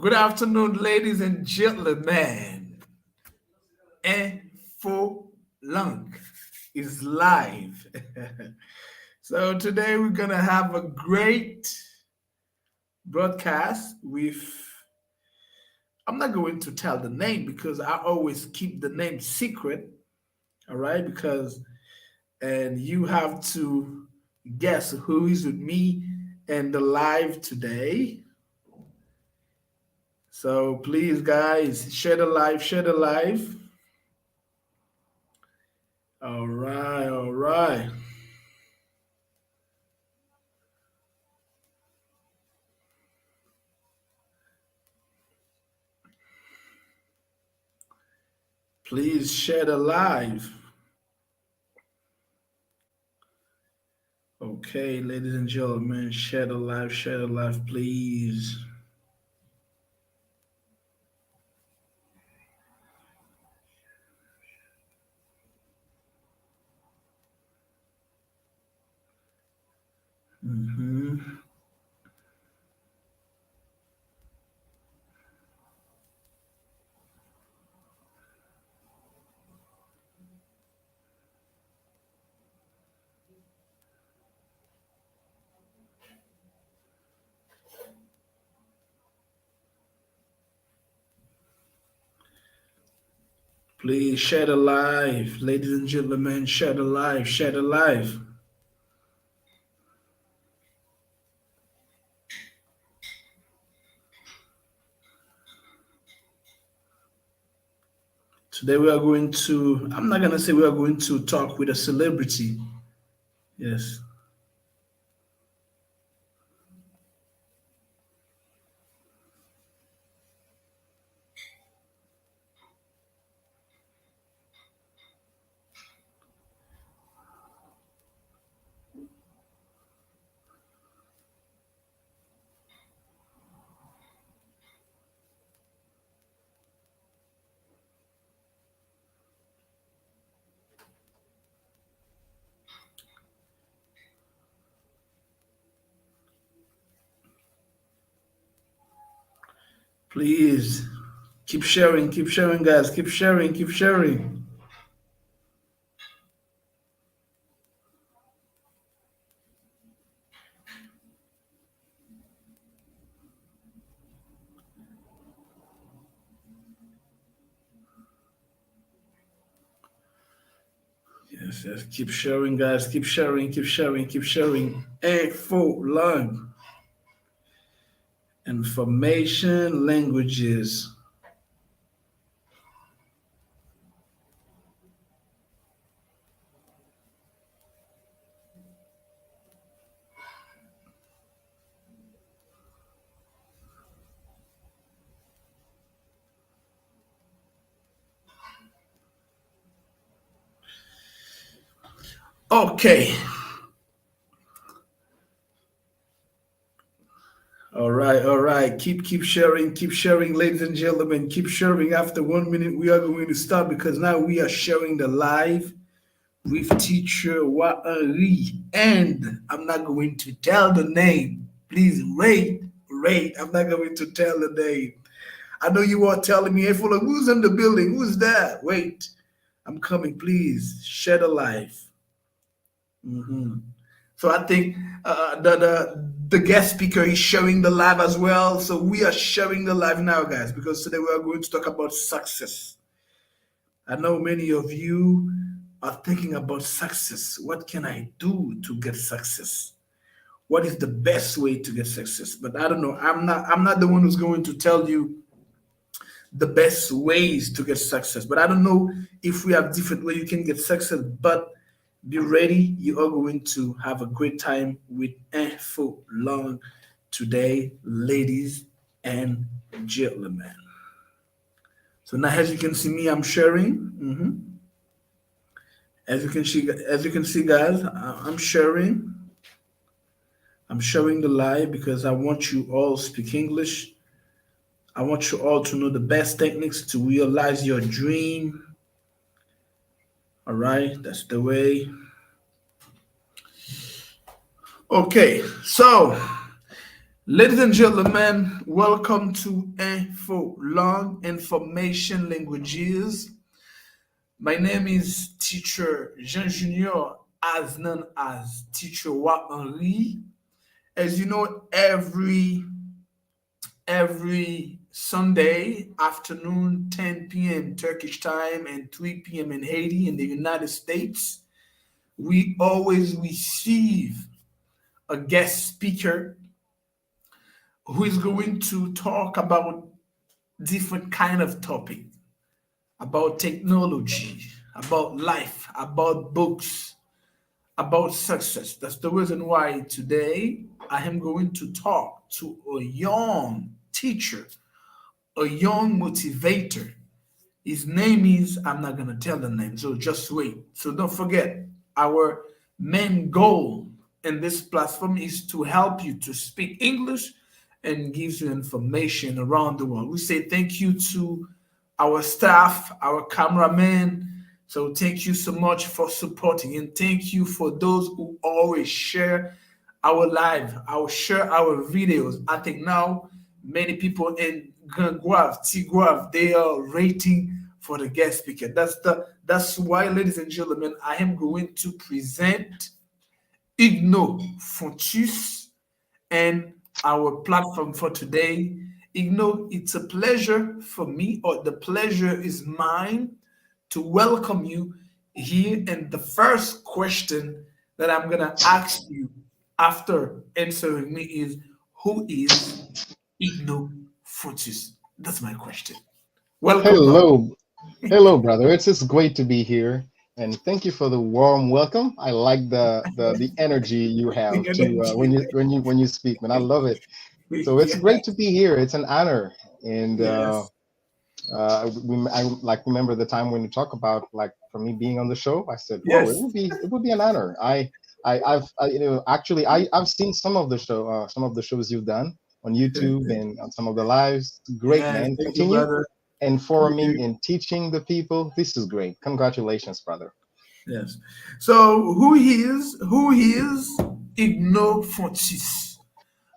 Good afternoon, ladies and gentlemen. Info Lunk is live. So today we're gonna have a great broadcast with. I'm not going to tell the name because I always keep the name secret. All right, because and you have to guess who is with me and the live today. So please, guys, share the live, share the live. All right, all right. Please share the live. Okay, ladies and gentlemen, share the live, please. hmm Please share the live, ladies and gentlemen, share the live, share the live. Today we are going to, I'm not going to say we are going to talk with a celebrity. Yes. Please keep sharing, guys, keep sharing, keep sharing. Yes, yes, keep sharing, guys, keep sharing, keep sharing, keep sharing. A full long information languages. Okay. All right, all right. Keep sharing, ladies and gentlemen. Keep sharing. After 1 minute, we are going to start because now we are sharing the live with teacher Waari. And I'm not going to tell the name. Please wait, wait. I'm not going to tell the name. I know you are telling me, hey, full of who's in the building? Who's that? Wait, I'm coming. Please share the live. hmm So I think the guest speaker is sharing the live as well. So we are sharing the live now, guys, because today we are going to talk about success. I know many of you are thinking about success. What can I do to get success? What is the best way to get success? But I don't know. I'm not the one who's going to tell you the best ways to get success. But I don't know if we have different ways you can get success. But be ready. You are going to have a great time with Info Long today, ladies and gentlemen. So now, as you can see me, I'm sharing. As you can see, guys, I'm sharing. I'm sharing the live because I want you all speak English. I want you all to know the best techniques to realize your dream. All right, that's the way. Okay, so Ladies and gentlemen, welcome to Info Long Information Languages. My name is Teacher Jean Junior, as known as Teacher Wa Henri. As you know, every Sunday afternoon, 10 p.m. Turkish time and 3 p.m. in Haiti in the United States, we always receive a guest speaker who is going to talk about different kind of topic, about technology, about life, about books, about success. That's the reason why today I am going to talk to a young teacher, a young motivator. His name is, I'm not going to tell the name, so just wait. So don't forget, our main goal in this platform is to help you to speak English and gives you information around the world. We say thank you to our staff, our cameraman. So thank you so much for supporting, and thank you for those who always share our live, our share our videos. I think now many people in Guav, Tiguav, they are rating for the guest speaker. That's why, ladies and gentlemen, I am going to present Hugueneau Fontus and our platform for today. Hugueneau, it's a pleasure for me, or the pleasure is mine, to welcome you here. And the first question that I'm gonna ask you after answering me is, who is Hugueneau Fontus? That's my question. Welcome, brother. Hello, hello, brother. It's great to be here, and thank you for the warm welcome. I like the energy you The have to energy. when you speak, man. I love it. So it's Yeah. great to be here. It's an honor, and Yes. I like remember the time when you talk about like for me being on the show. I said, "Whoa, Yes. it would be an honor." Actually I've seen some of the shows you've done on YouTube and on some of the lives. Great, Yes. man. Thank you, Continue brother. Thank informing you. and teaching the people. This is great. Congratulations, brother. Yes. So who is Igno Fontis?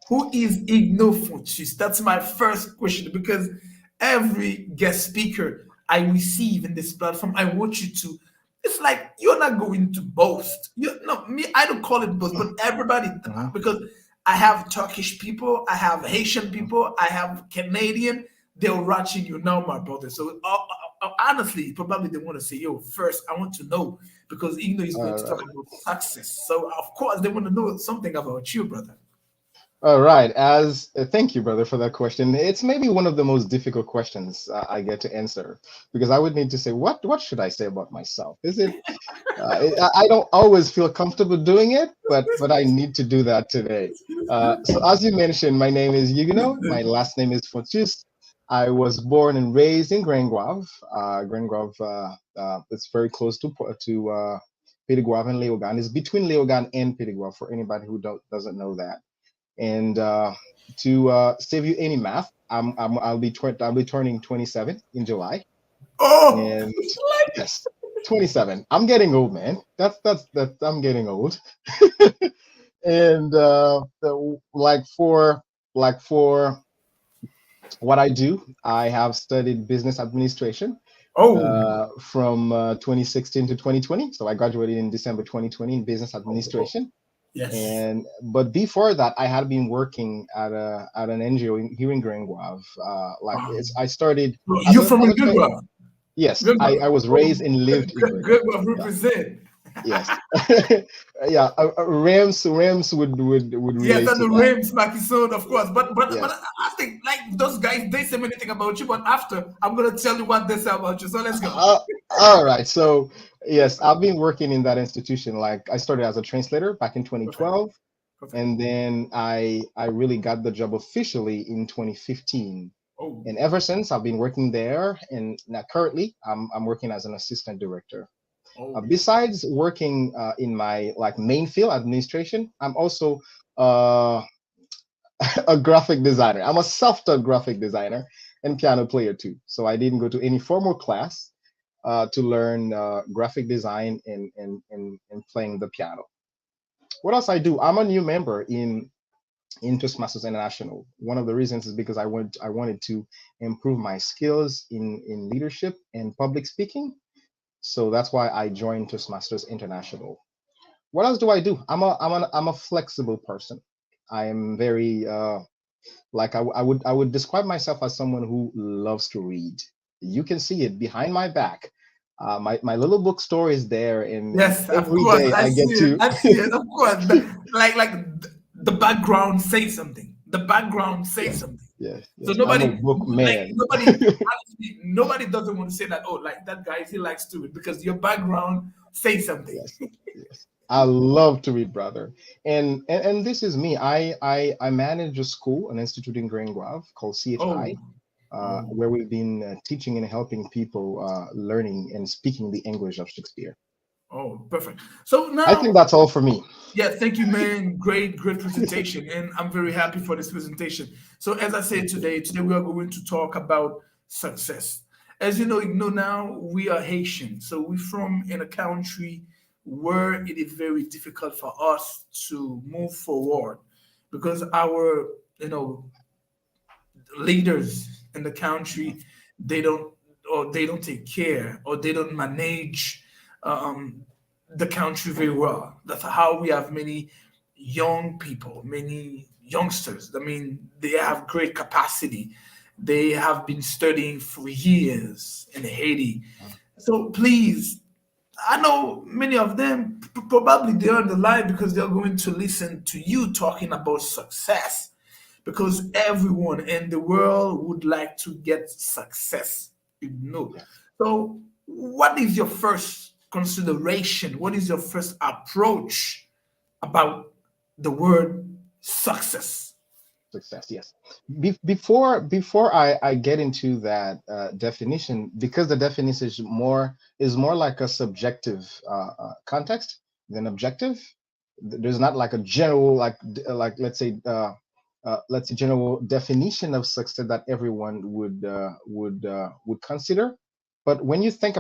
Who is Igno Fontis? That's my first question, because every guest speaker I receive in this platform, I want you to. It's like you're not going to boast. You no me. I don't call it boast, but everybody, Hmm. because I have Turkish people, I have Haitian people, I have Canadian. They're watching you now, my brother. So honestly, probably they want to say, "Yo, first I want to know," because Igno is going All to talk right. about success. So of course they want to know something about you, brother. All right. As Thank you, brother, for that question. It's maybe one of the most difficult questions I get to answer because I would need to say, what should I say about myself? Is it I don't always feel comfortable doing it, but I need to do that today. So as you mentioned, my name is Huguenot. My last name is Fontus. I was born and raised in Grenguave. Grenguave, it's very close to Pédigouave and Léogane. It's between Léogane and Pédigouave for anybody who doesn't know that. And to save you any math, I'll be turning 27 in July. Oh, And yes, 27. I'm getting old, man. That's I'm getting old. And like for what I do, I have studied business administration oh, from 2016 to 2020. So I graduated in December 2020 in business oh, administration. yes. And but before that, I had been working at an NGO here in Grenguave. I started Well, you from as a a good train. one. Yes, Good one. I was Oh, raised and lived in good Grenguave. one Yeah. represent. Yes. Yeah. Rams would Yes, relate and to the that. Rams, Makison, of course. But Yes. I think like those guys, they say anything about you, but after I'm gonna tell you what they say about you. So let's go. Uh, all right. So yes, I've been working in that institution. Like I started as a translator back in Perfect. 2012, Perfect. and then I really got the job officially in 2015. Oh, And ever since I've been working there, and now currently I'm working as an assistant director. oh, Besides working in my like main field administration, I'm also uh, a graphic designer. I'm a self-taught graphic designer and piano player too. So I didn't go to any formal class to learn graphic design and playing the piano. What else I do? I'm a new member in in Toastmasters International. One of the reasons is because I wanted to improve my skills in leadership and public speaking. So that's why I joined Toastmasters International. What else do I do? I'm a flexible person. I am very like I would describe myself as someone who loves to read. You can see it behind my back. My little bookstore is there, and Yes, of every course. day I I see get it. to. I see it. Of course. The background says something. The background says Yes, something. yes, So yes. I'm a nobody, book like man. nobody, honestly, nobody doesn't want to say that. Oh, like that guy, he likes to read because your background says something. Yes, yes. I love to read, brother. And this is me. I manage a school, an institute in Grand Guave called CHI, Oh, oh, where we've been teaching and helping people learning and speaking the English of Shakespeare. oh, perfect. So I think now, that's all for me. yeah, thank you, man. Great, great presentation, and I'm very happy for this presentation. So, as I said Thank you. today we are going to talk about success. As you know now we are Haitian, so we're from in a country where it is very difficult for us to move forward because our leaders in the country they don't they don't take care or they don't manage um, the country very well. That's how we have many young people, many youngsters. I mean, they have great capacity. They have been studying for years in Haiti. So please, I know many of them probably they're on the line because they're going to listen to you talking about success because everyone in the world would like to get success, you know. Yeah, So, what is your first consideration? What is your first approach about the word success? success. Yes. Before I get into that definition, because the definition is more like a subjective context than objective. There's not like a general like let's say general definition of success that everyone would consider. But when I think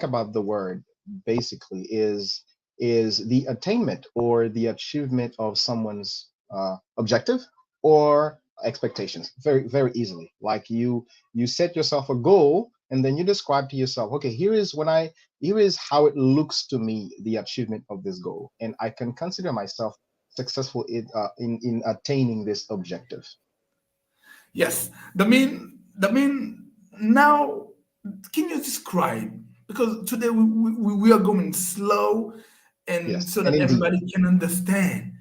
about the word, basically is the attainment or the achievement of someone's objective or expectations very easily. Like you set yourself a goal and then you describe to yourself, okay, here is how it looks to me, the achievement of this goal, and I can consider myself successful in attaining this objective. Yes, the mean now. Can you describe? Because today we are going slow, and Yes, so and that indeed, everybody can understand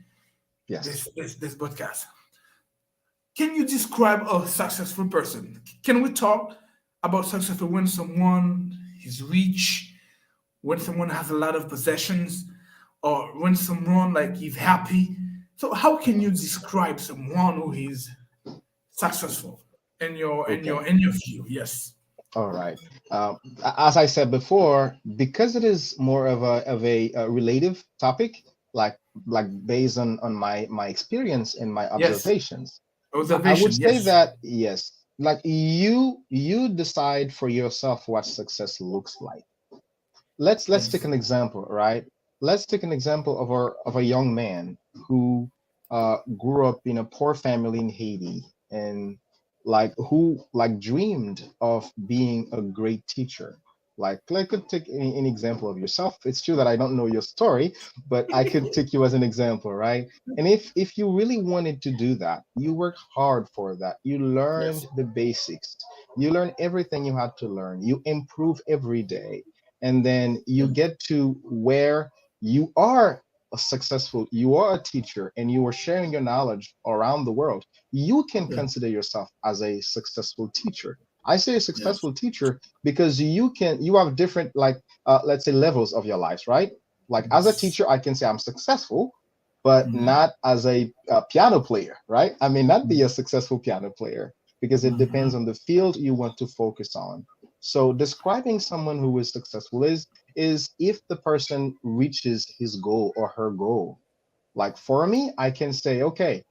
yes. this podcast. Can you describe a successful person? Can we talk about successful when someone is rich, when someone has a lot of possessions, or when someone like is happy? So how can you describe someone who is successful in Okay. your view? Yes. All right. As I said before, because it is more of a relative topic, like like based on my experience and my Yes. observations, I would Observation. say Yes. that yes, like you decide for yourself what success looks like. Let's take Yes. an example, right? Let's take an example of a young man who grew up in a poor family in Haiti and like who like dreamed of being a great teacher. Like could take an example of yourself. It's true that I don't know your story, but I could take you as an example, right? And if you really wanted to do that, you worked hard for that. You Yes. learned the basics. You learn everything you had to learn. You improve every day, and then you get to where you are a successful, you are a teacher and you are sharing your knowledge around the world. You can Yes. consider yourself as a successful teacher. I say a Yes. successful teacher because you have different like let's say levels of your lives, right? Like as a Yes. teacher I can say I'm successful, but Mhm. not as a piano player, right? I may not be a successful piano player because it depends Mhm. on the field you want to focus on. So describing someone who is successful is if the person reaches his goal or her goal. Like for me, I can say, okay,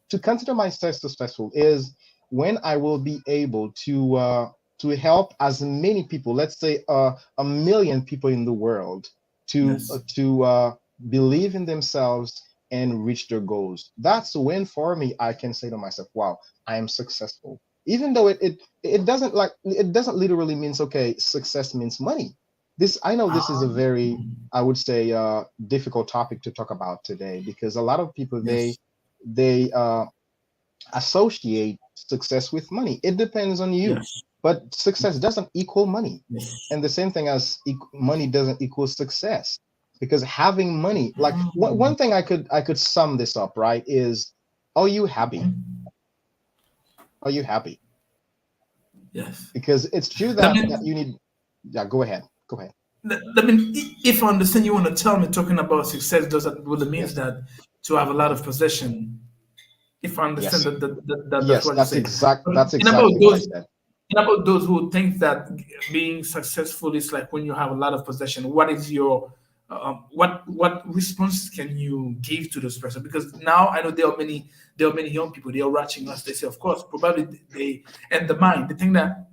to consider myself successful is when I will be able to help as many people, let's say 1 million people in the world, Yes. to believe in themselves and reach their goals. That's when for me I can say to myself, wow, I am successful. Even though it doesn't like it doesn't literally means okay, success means money. This I know this is a very, I would say, difficult topic to talk about today, because a lot of people Yes. they associate success with money. It depends on you, Yes. but success doesn't equal money. Yes. And the same thing as money doesn't equal success, because having money, like one Mm. thing I could sum this up, right, is, are you happy? Mhm. Are you happy? Yes. Because it's true That that means you need. Yeah, go ahead, go ahead. I mean, if I understand, you want to tell me talking about success doesn't really means Yes, that to have a lot of possession. If I understand yes, that's yes, what you say. But that's in about exactly what I those said. in about those who think that being successful is like when you have a lot of possession, what is your what response can you give to this person? Because now I know there are many young people, they are watching us. They say, of course, probably they and the mind they think that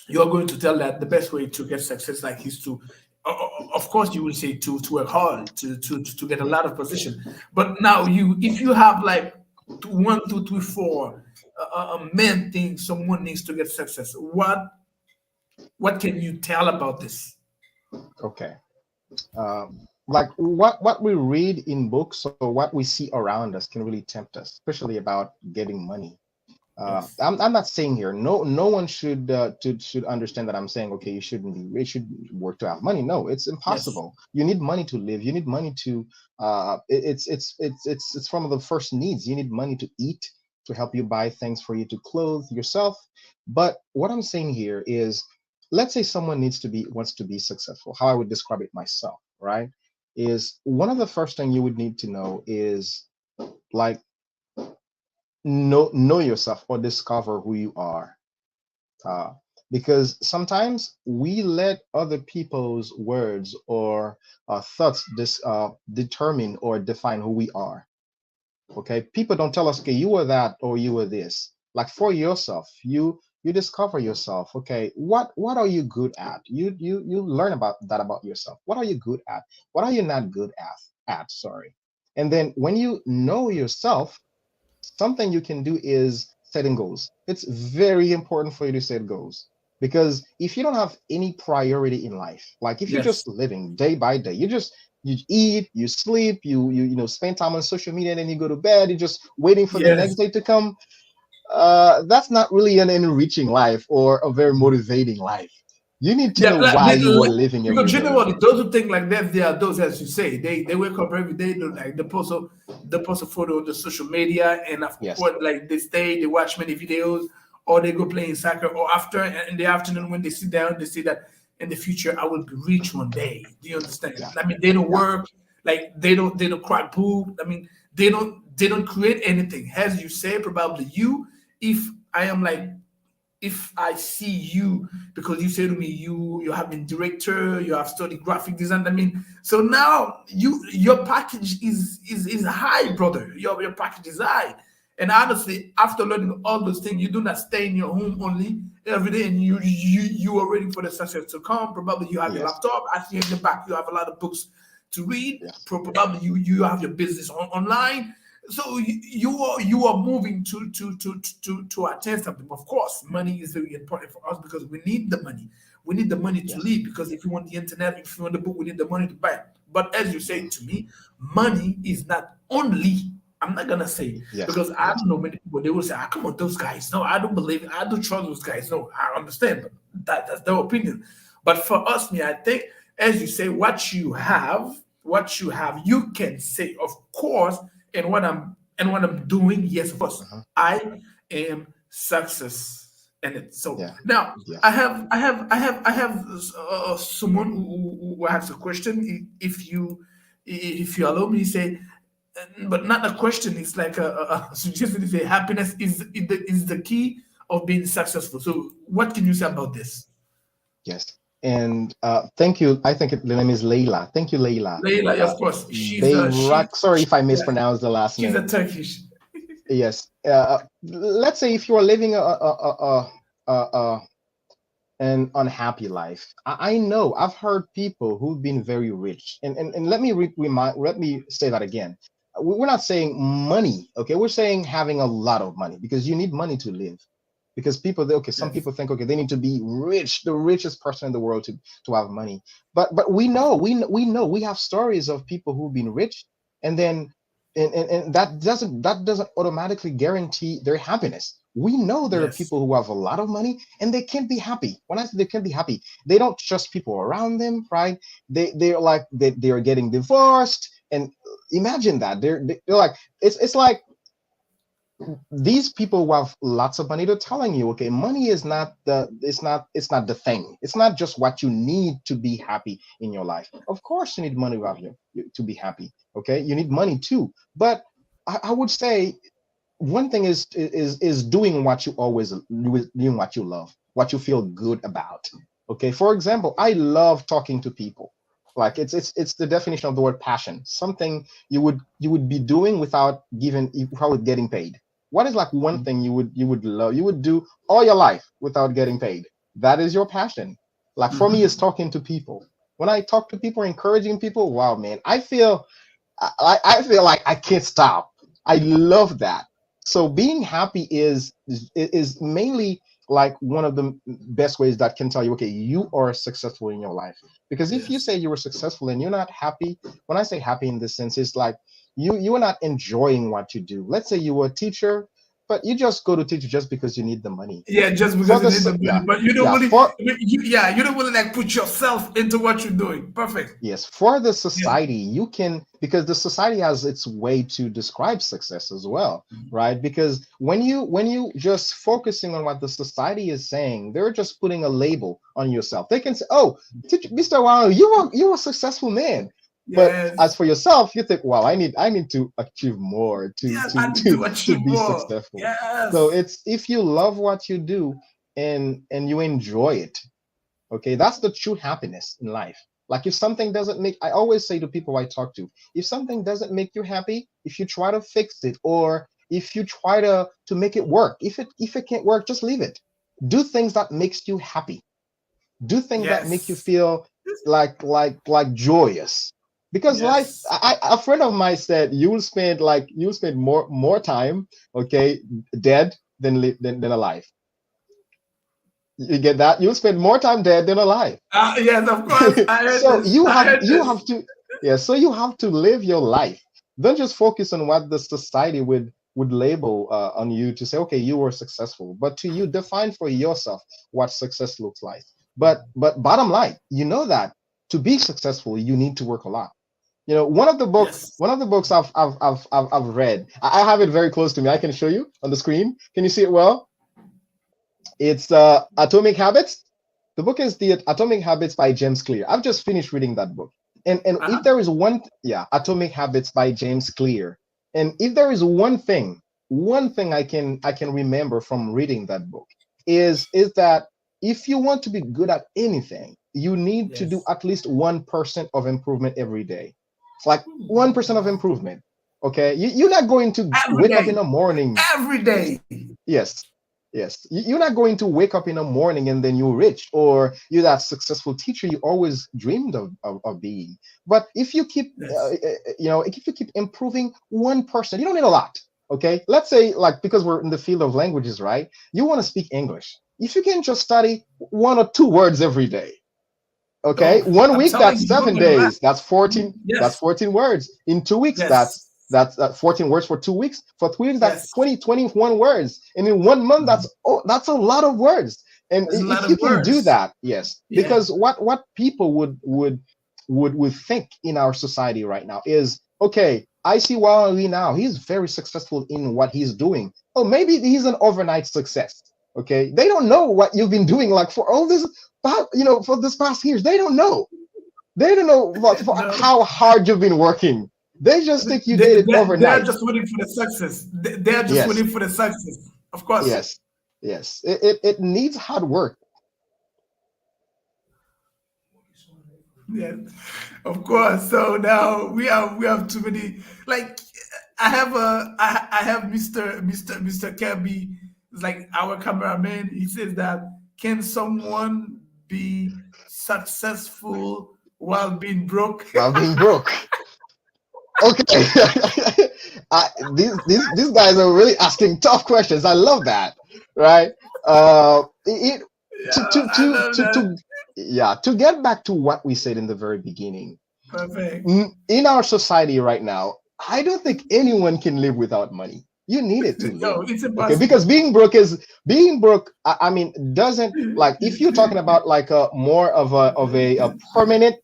you're going to tell that the best way to get success like is to of course you will say to work hard to get a lot of position, but now you if you have like one two three four main things someone needs to get success, what can you tell about this? Okay. Like what we read in books or what we see around us can really tempt us, especially about getting money. Yes. I'm not saying here no one should understand that I'm saying okay, you shouldn't be rich, should work to have money. No, it's Yes. impossible. You need money to live. You need money to it's one of the first needs. You need money to eat, to help you buy things for you to clothe yourself. But what I'm saying here is, let's say someone wants to be successful. How I would describe it myself, right? Is one of the first thing you would need to know is, like, know yourself or discover who you are, uh, because sometimes we let other people's words or thoughts determine or define who we are. Okay, people don't tell us okay, you are that or you are this. Like, for yourself, you discover yourself. Okay, what are you good at? You learn about that about yourself. What are you good at? What are you not good at, sorry. And then when you know yourself, something you can do is setting goals. It's very important for you to set goals, because if you don't have any priority in life, like if you're just Yes. living day by day, you eat, you sleep, you spend time on social media, and then you go to bed, you're just waiting for the next Yes. day to come. That's not really an enriching life or a very motivating life. You need to Yeah, know why you are living because every day. generally those who think like that, they are those, as you say, they wake up every day, they post a photo on the social media, and of Yes. course, like they stay, they watch many videos, or they go playing soccer, or after in the afternoon when they sit down, they say that in the future I will be rich one day. Do you understand? Yeah. I mean, they don't Yeah. work, like they don't crack poop. I mean, they don't create anything. As you say, probably you, if I am like if I see you, because you say to me you have been director, you have studied graphic design. I mean, so now your package is high, brother. Your package is high. And honestly, after learning all those things, you do not stay in your home only every day, and you are waiting for the success to come. Probably you have your Yes. laptop. I see in the back you have a lot of books to read. Yes. Probably you have your business online, so you are moving to attain something. Of course, money is very important for us because we need the money. We need the money to Yes. live, because if you want the internet, if you want the book, we need the money to buy it. But as you say Mhm. to me, money is not only. I'm not gonna say, Yes. because I Yes. don't know many people. They will say, "Ah, come on, those guys." No, I don't believe it. I don't trust those guys. No, I understand, but that's their opinion. But for us, me, I think, as you say, what you have, you can say, of course, and what I'm doing, yes, of course, Mhm. I am success in it. So Yeah. now Yeah. I have someone who has a question. If you allow me to say, but not a question. It's like a suggestion. To say happiness is the key of being successful. So what can you say about this? Yes. And thank you. I think the name is Leila. Thank you, Leila. Layla, Uh, of course, Sorry if I yeah, mispronounced the last she's a name. Turkish. Yes. Let's say if you are living a an unhappy life. I know I've heard people who've been very rich, and let me let me say that again. we're not saying money, okay? We're saying having a lot of money, because you need money to live. Because people, okay, some Yes. people think, okay, they need to be rich, the richest person in the world to have money. But we know, we have stories of people who've been rich, and then and that doesn't automatically guarantee their happiness. We know there are Yes. people who have a lot of money and they can't be happy. When I say they can't be happy, they don't trust people around them, right? They're like they're getting divorced, and imagine that they're like, it's like these people who have lots of money, they're telling you, okay, money is not the it's not the thing. It's not just what you need to be happy in your life. Of course you need money to have to be happy. Okay, you need money too. But I would say one thing is doing what you always doing what you love, what you feel good about. Okay, for example, I love talking to people. Like it's the definition of the word passion, something you would be doing without getting paid. What is like one thing you would love, you would do all your life without getting paid? That is your passion. Like for me, it's Mm-hmm. talking to people. When I talk to people, encouraging people, wow, man, I feel like I can't stop. I love that. So being happy is mainly like one of the best ways that can tell you, okay, you are successful in your life. Because if you Yes. say you were successful and you're not happy, when I say happy in this sense, it's like you are not enjoying what you do. Let's say you were a teacher, but you just go to teach just because you need the money. Yeah, just For because you need the money, yeah, but you don't yeah, really, for you don't really like put yourself into what you're doing. Perfect. yes, for the Yeah. society, you can, because the society has its way to describe success as well, right? Because when you just focusing on what the society is saying, they're just putting a label on yourself. They can say, "Oh, Mr. Wow, you were a successful man." But as Yes. for yourself, you think, "Well, I need to achieve more to Yes, to I need to to to achieve be more. successful." So Yes. it's if you love what you do and you enjoy it. Okay, that's the true happiness in life. Like if something doesn't make, I always say to people I talk to, if something doesn't make you happy, if you try to fix it, or if you try to make it work, if it can't work, just leave it. Do things that makes you happy. Do things that make you Yes. feel like joyous. Because life, Yes. a friend of mine said you'll spend more time, okay, dead than alive. You get that? You'll spend more time dead than alive. Yes, of course. I heard So this. you I have heard you this. have to, yeah, so you have to live your life. Don't just focus on what the society would label on you to say, okay, you were successful, but to you define for yourself what success looks like. But bottom line, you know that to be successful you need to work a lot. Yes. One of the books I've read, I have it very close to me, I can show you on the screen. Can you see it well? It's Atomic Habits. The book is The Atomic Habits by James Clear. I've just finished reading that book. And if Uh-huh. there is one, yeah, Atomic Habits by James Clear. And if there is one thing I can remember from reading that book is that if you want to be good at anything, you need to do Yes. at least 1% of improvement every day. It's like 1% of improvement. Okay. You're not going to Every wake up in day. the morning. Every day. Yes. Yes. You're not going to wake up in the morning and then you're rich, or you're that successful teacher you always dreamed of being. But if you keep, Yes. if you keep improving 1%, you don't need a lot. Okay. Let's say, like, because we're in the field of languages, right? You want to speak English. If you can just study 1 or 2 words every day, okay, So 1 week, I'm telling that's you, you're seven gonna laugh. days. That's 14. That's Yes. 14 words. In 2 weeks, Yes. that's 14 words for 2 weeks. For 3 weeks, that's Yes. 21 words. And in 1 month, that's a lot of words. And There's a lot if you of can do words. that, yes, Yeah. because what people would think in our society right now is, okay, I see Wally now. He's very successful in what he's doing. Oh, maybe he's an overnight success. Okay, they don't know what you've been doing like for all this, for this past years. They don't know. They don't know for No. how hard you've been working. They just think you did it They're overnight. just waiting for the success. They're just Yes, waiting for the success. Of course. yes, yes. It needs hard work. Yeah, of course. So now we have too many. Like I have Mr. Kirby, is like our cameraman. He says that, can someone be successful while being broke? While being broke. Okay. These guys are really asking tough questions. I love that, right? It Yeah, I love that. to yeah, to get back to what we said in the very beginning. Perfect. In our society right now, I don't think anyone can live without money. You need it to live. No, it's Okay, because impossible. being broke. I mean, doesn't, like, if you're talking about like a more of a permanent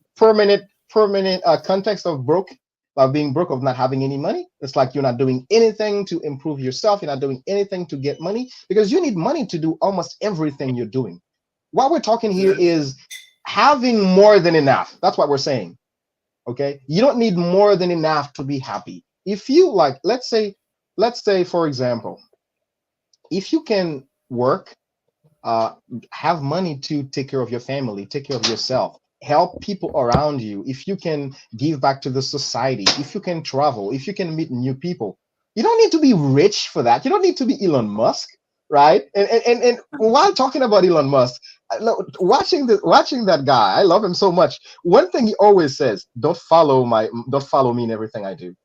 context of broke, of being broke, of not having any money. It's like you're not doing anything to improve yourself. You're not doing anything to get money because you need money to do almost everything you're doing. What we're talking here Yes. is having more than enough. That's what we're saying. Okay, you don't need more than enough to be happy. If you, like, let's say for example, if you can work, uh, have money to take care of your family, take care of yourself, help people around you, if you can give back to the society, if you can travel, if you can meet new people, you don't need to be rich for that. You don't need to be Elon Musk, right? And while talking about Elon Musk, watching that guy, I love him so much. One thing he always says: don't follow me in everything I do,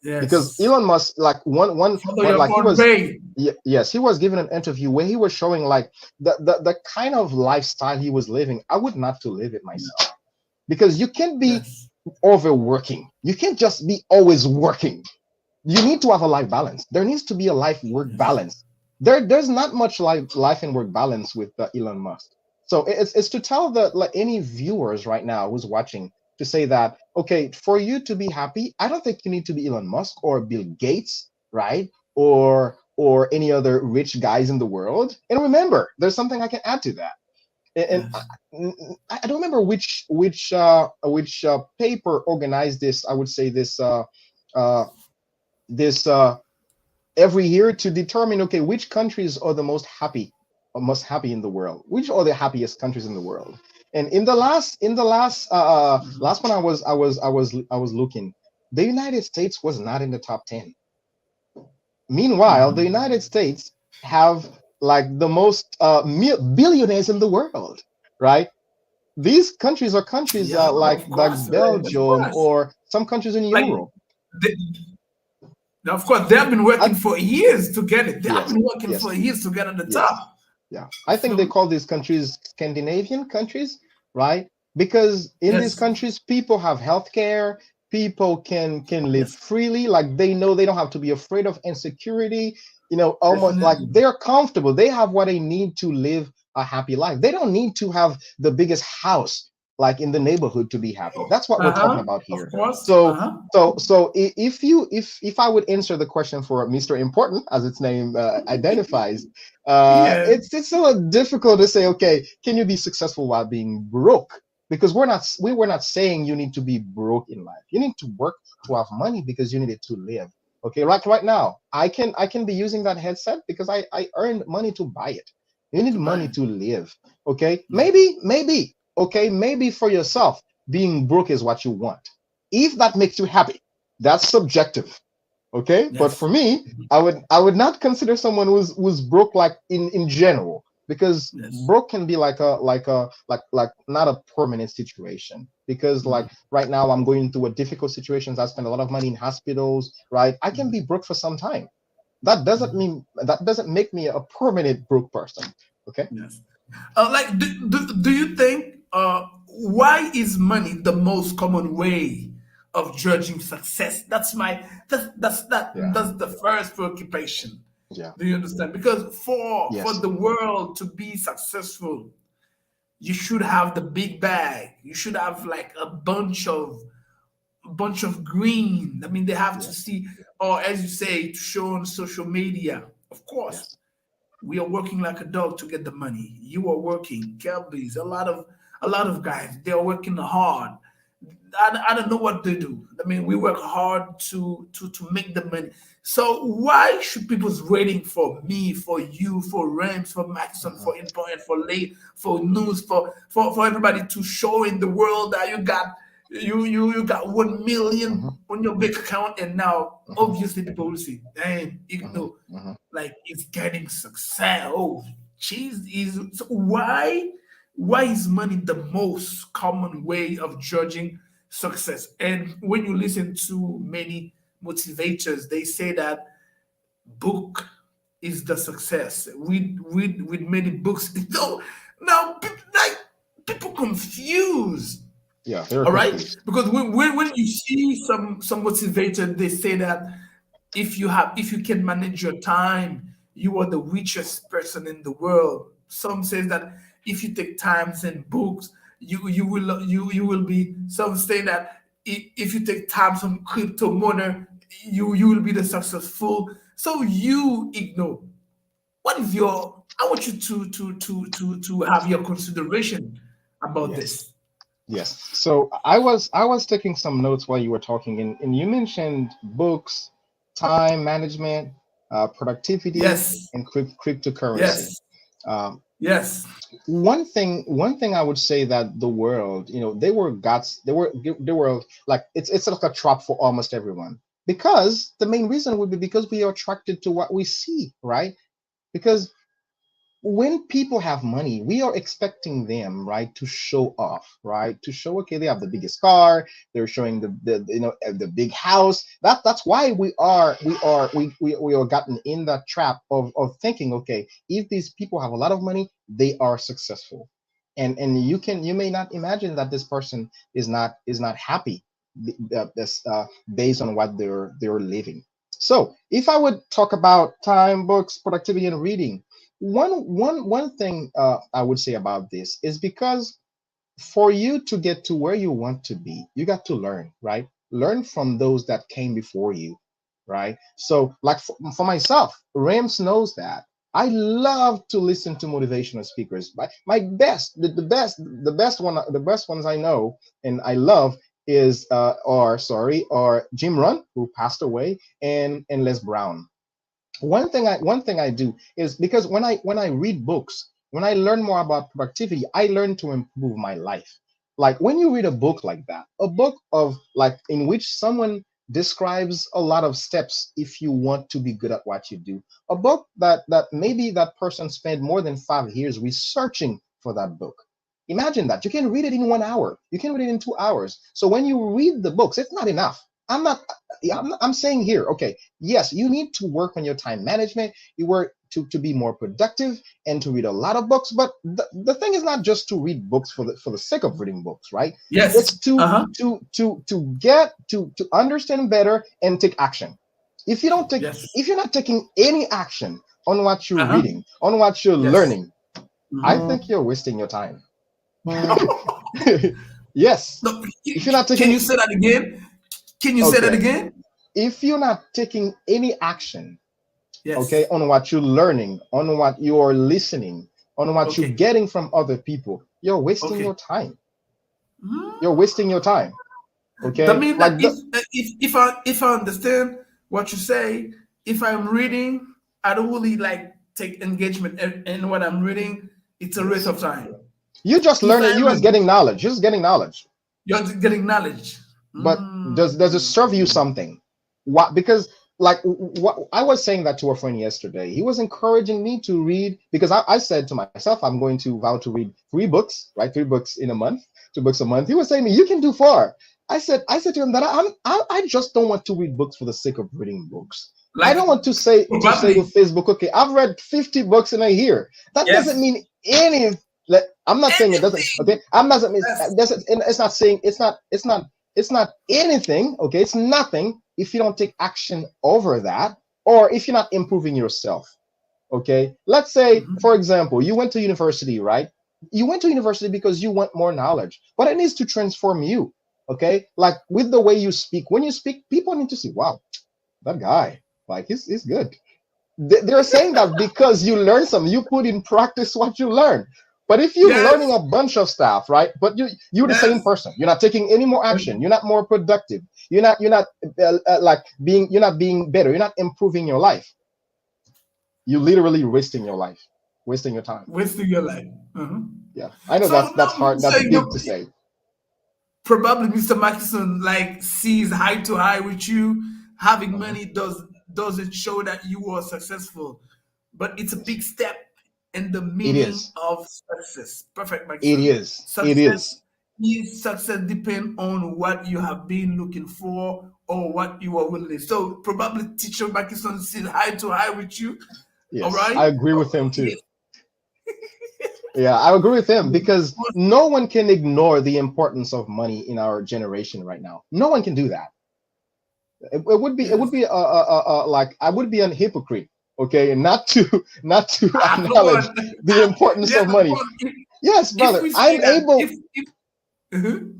because Yes. Elon Musk, like Follow one your like he own was, way. yes, he was given an interview where he was showing like the kind of lifestyle he was living. I would not to live it myself, because you can't be Yes. overworking. You can't just be always working. You need to have a life balance. There needs to be a life work Yes. balance. There's not much life and work balance with Elon Musk. So it's to tell the, like, any viewers right now who's watching, to say that, okay, for you to be happy, I don't think you need to be Elon Musk or Bill Gates, right? Or any other rich guys in the world. And remember, there's something I can add to that. And Yes. I don't remember which paper organized this. I would say uh, this every year, to determine, okay, which countries are the most happy in the world, which are the happiest countries in the world. And last one, I was looking, the United States was not in the top 10. Meanwhile, the Mhm. United States have like the most billionaires in the world, right? These countries are countries Yeah, like of course, man. Of Belgium, course. or some countries in Like, Europe. they, now, of course, they have been I, working for years to get it. They have yes, been working for yes, years to get at the yes. top. Yeah, I think they So, call these countries Scandinavian countries, right? Because in these yes, countries, people have healthcare, people can live yes, freely, like they know they don't have to be afraid of insecurity. Almost like definitely. they're comfortable. They have what they need to live a happy life. They don't need to have the biggest house like in the neighborhood to be happy. That's what we're talking Uh-huh. about Of here. course. So Uh-huh. if I would answer the question for Mr. Important, as its name identifies, Yes. it's a little difficult to say, okay, can you be successful while being broke? Because we were not saying you need to be broke in life. You need to work to have money because you need it to live. Okay, like right now, I can be using that headset because I earned money to buy it. You need To money buy. to live. Okay, Yeah. maybe okay, maybe for yourself, being broke is what you want. If that makes you happy, that's subjective. Okay, but for Yes. me, I would not consider someone who's broke, like in general, because Yes. broke can be like not a permanent situation, because like Mhm. right now I'm going through a difficult situations. I spend a lot of money in hospitals, right? I can Mhm. be broke for some time. That doesn't make me a permanent broke person. Okay. Yes. Like, do you think why is money the most common way of judging success? Yeah. That's the first preoccupation. Yeah. Do you understand? Because for Yes. the world to be successful, you should have the big bag. You should have like a bunch of green. I mean, they have to Yes. see, or as you say, to show on social media. Of course, Yes. we are working like a dog to get the money. You are working, Kelby's, a lot of guys. They are working hard. I don't know what they do. I mean, we work hard to make the money. So why should people's waiting for me, for you, for Rams, for Maxon, Uh-huh. for Important, for Late, for News, for everybody to show in the world that you got 1 million Uh-huh. on your bank account, and now Uh-huh. obviously people will say, "Damn, you Uh-huh. know, Uh-huh. like it's getting success." Oh, jeez, is so why is money the most common way of judging success. And when you listen to many motivators, they say that book is the success. With many books. So now, like, people confused. Yeah, they're All right, confused. because when you see some motivator, they say that if you can manage your time, you are the richest person in the world. Some says that if you take times and books, you will be. Some say that if you take times on crypto money, you will be the successful. So you ignore. What is your? I want you to have your consideration about Yes. this. Yes. So I was taking some notes while you were talking, and you mentioned books, time management, productivity, Yes, and cryptocurrency. yes, Um, yes. one thing I would say that the world, they were like it's like a trap for almost everyone, because the main reason would be because we are attracted to what we see, right? Because when people have money, we are expecting them, right, to show off, right, to show, okay, they have the biggest car, they're showing the big house. That's why we are gotten in that trap of thinking, okay, if these people have a lot of money, they are successful, and you may not imagine that this person is not happy, based on what they're living. So if I would talk about time, books, productivity, and reading, one thing I would say about this is, because for you to get to where you want to be, you got to learn, right? Learn from those that came before you, right? So, like for myself, Rams knows that. I love to listen to motivational speakers. My best, the best ones I know and I love is, or Jim Rohn, who passed away, and Les Brown. One thing I do is, because when I read books, when I learn more about productivity, I learn to improve my life. Like when you read a book like that, a book of like in which someone describes a lot of steps if you want to be good at what you do, a book that maybe that person spent more than 5 years researching for that book. Imagine that you can read it in 1 hour, you can read it in 2 hours. So when you read the books, it's not enough. I'm saying here, okay, yes, you need to work on your time management. You work to be more productive and to read a lot of books. But the thing is not just to read books for the sake of reading books, right? Yes. It's to Uh-huh. understand better and take action. If you don't take Yes. if you're not taking any action on what you're Uh-huh. reading, on what you're Yes. learning, I Mhm. think you're wasting your time. Yes. No, If you're not can taking you say that again? Can you say that Okay, again? if you're not taking any action, okay, Yes. on what you're learning, on what you're listening, on what you're Okay. getting from other people, you're wasting Okay. your time. You're Mm. wasting your time. That Okay, means that like the if I understand what you say, if I'm reading, I don't really like take engagement in what I'm reading. It's a waste yes, of time. you just If learn I it. You read, just getting knowledge. Just getting knowledge. you're getting knowledge. But does it Mm. serve you something? What? Because like what I was saying that to a friend yesterday. He was encouraging me to read, because I said to myself, I'm going to vow to read 3 books, right? 3 books in a month, 2 books a month. He was saying to me, you can do 4. I said to him that I just don't want to read books for the sake of reading books. I Like don't want to say to probably Facebook, okay, I've read 50 books in a year. That doesn't yes. mean any. Like, I'm not saying it doesn't. Okay, Anything. I'm not. It Yes. doesn't. It's not saying it's not anything. Okay, it's nothing if you don't take action over that, or if you're not improving yourself. Okay, let's say, Mhm. for example, you went to university, right? You went to university because you want more knowledge, but it needs to transform you. Okay, like with the way you speak. When you speak, people need to see, wow, that guy, like he's good. They're saying that because you learn something, you put in practice what you learn. But if you're learning Yes. a bunch of stuff, right? But you're the same Yes. person. You're not taking any more action. You're not more productive. You're not being better. You're not improving your life. You're literally wasting your life, wasting your time. Wasting your life. Mhm. Yeah, I know So that's now you hard. That's say you big to say. probably Mr. Mackison like sees eye to eye with you. Having Mhm. money doesn't show that you are successful, but it's a Yes, big step in the it meaning is. of success. Perfect, It Mackison. is. It Success is. Is success depend on what you have been looking for or what you are willing. So probably teacher Bakison said eye to eye with you. All Yes, I right. agree with him Yes. too. Yeah, I agree with him because no one can ignore the importance of money in our generation right now. No one can do that. It would be like I would be a hypocrite, okay, not to not to Come acknowledge on. the importance Yes, of of money. course. Yes, If brother, we say that, if Mhm.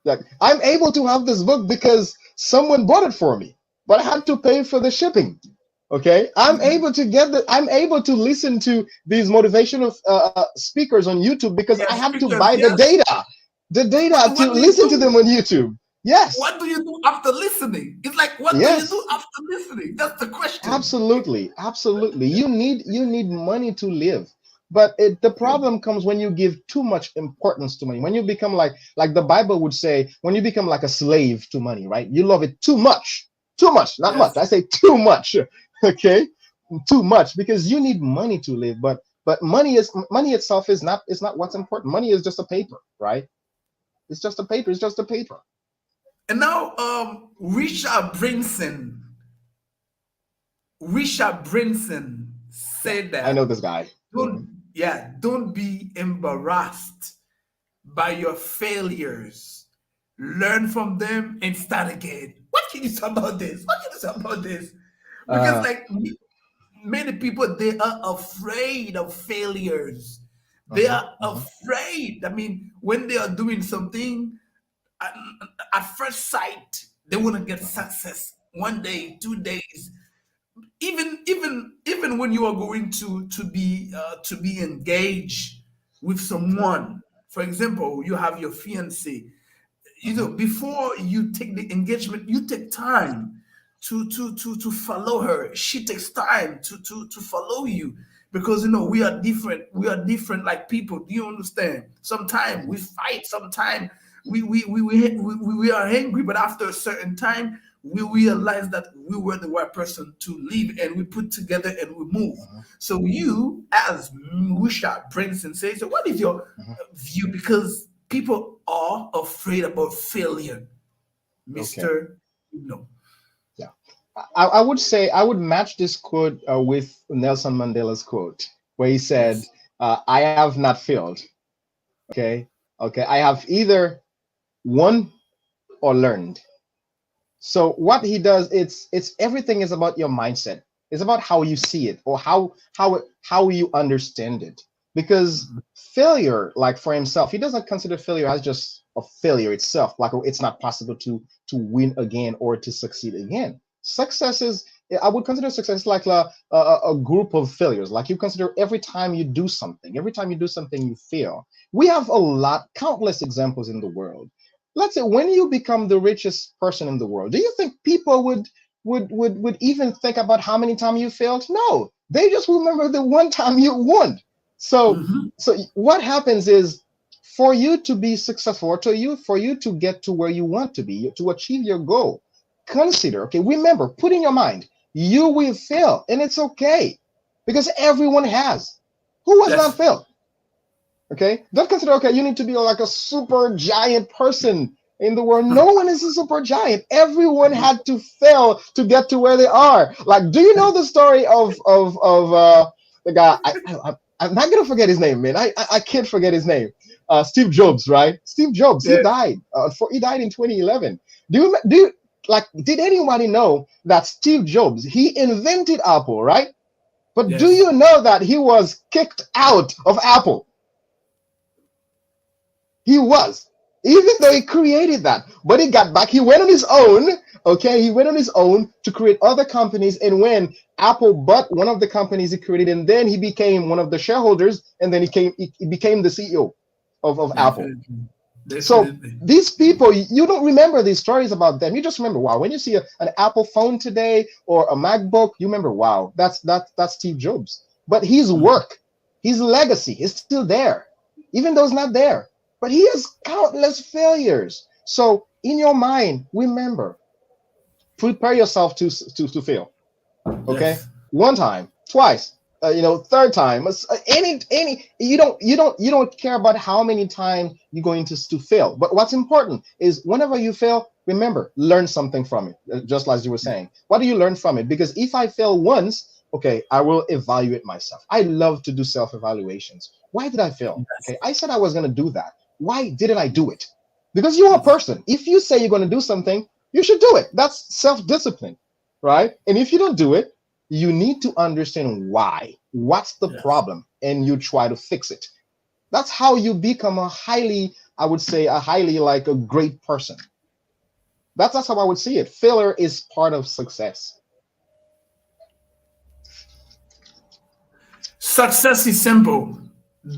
like I'm able to have this book because someone bought it for me, but I had to pay for the shipping. Okay, I'm able to listen to these motivational speakers on YouTube because I yes, had to because buy yes, the data but to what do you listen to do? them on YouTube. Yes, What do you do after listening? It's like, what do you do yes. after listening? That's the question. Absolutely, absolutely. You need money to live. But the problem comes when you give too much importance to money. When you become like the Bible would say, when you become like a slave to money, right? You love it too much. Too much, not much. Yes, I say too much. Okay? Too much because you need money to live, but money itself is not what's important. Money is just a paper, right? It's just a paper. It's just a paper. and now Richard Branson Yeah. said I know that this guy. Hmm. don't be embarrassed by your failures. Learn from them and start again. What can you say about this? What can you say about this? Because Uh, like many people, they are afraid of failures. They mhm, are mhm, afraid. I mean, when they are doing something, at, at first sight, they want to get mhm, success 1 day, 2 days, even when you are going to be engaged with someone. For example, you have your fiance. mhm, Before you take the engagement, you take time to follow her. She takes time to follow you, because we are different like people. Do you understand? Sometimes we mhm. fight, sometimes we are angry, but after a certain time we realize that we were the right person to live, and we put together and we move. Mhm, So you, as Wisha brings and says, so what is your mhm. view? Because people are afraid about failure, Okay. Mr. No. Yeah. I would say I would match this quote with Nelson Mandela's quote, where he said, Yes. "I have not failed. Okay, okay. I have either won or learned." So what he does, it's everything is about your mindset. It's about how you see it or how you understand it. Because failure, like for himself, he doesn't consider failure as just a failure itself. Like it's not possible to win again or to succeed again. Success is I would consider success like a group of failures. Like you consider every time you do something, you fail. We have countless examples in the world. Let's say when you become the richest person in the world, do you think people would even think about how many times you failed? No, they just remember the one time you won. So Mm-hmm. so what happens is, for you to be successful, or for you to get to where you want to be, to achieve your goal, consider, okay, remember, put in your mind, you will fail, and it's okay, because everyone has. Who has not Yes. failed? Okay, don't consider, okay, you need to be like a super giant person in the world. No one is a super giant. Everyone had to fail to get to where they are. Like, do you know the story of the guy? I'm not gonna forget his name, man. I can't forget his name. Steve Jobs, right? Steve Jobs. He Yes. died. He died in 2011. Did anybody know that Steve Jobs, he invented Apple, right? But do Yes. you know that he was kicked out of Apple? He was. Even though he created that, but he got back. He went on his own. Okay, he went on his own to create other companies. And when Apple bought one of the companies he created, and then he became one of the shareholders, and then he became the CEO of Apple. Definitely. So Definitely. these people, you don't remember these stories about them. You just remember, wow, when you see an Apple phone today or a MacBook, you remember, wow, that's Steve Jobs. But his work, his legacy is still there, even though it's not there. But he has countless failures. So in your mind, remember, prepare yourself to fail. Okay, Yes. one time, twice, third time, any you don't care about how many times you're going to fail. But what's important is whenever you fail, remember, learn something from it. Just as you were saying, what do you learn from it? Because if I fail once, okay, I will evaluate myself. I love to do self evaluations. Why did I fail? Okay, I said I was going to do that. Why didn't I do it? Because you're a person. If you say you're going to do something, you should do it. That's self discipline, right? And if you don't do it, you need to understand why. What's the Yes. problem? And you try to fix it. That's how you become a highly, I would say, a highly like a great person. That's how I would see it. Failure is part of success. Success is simple.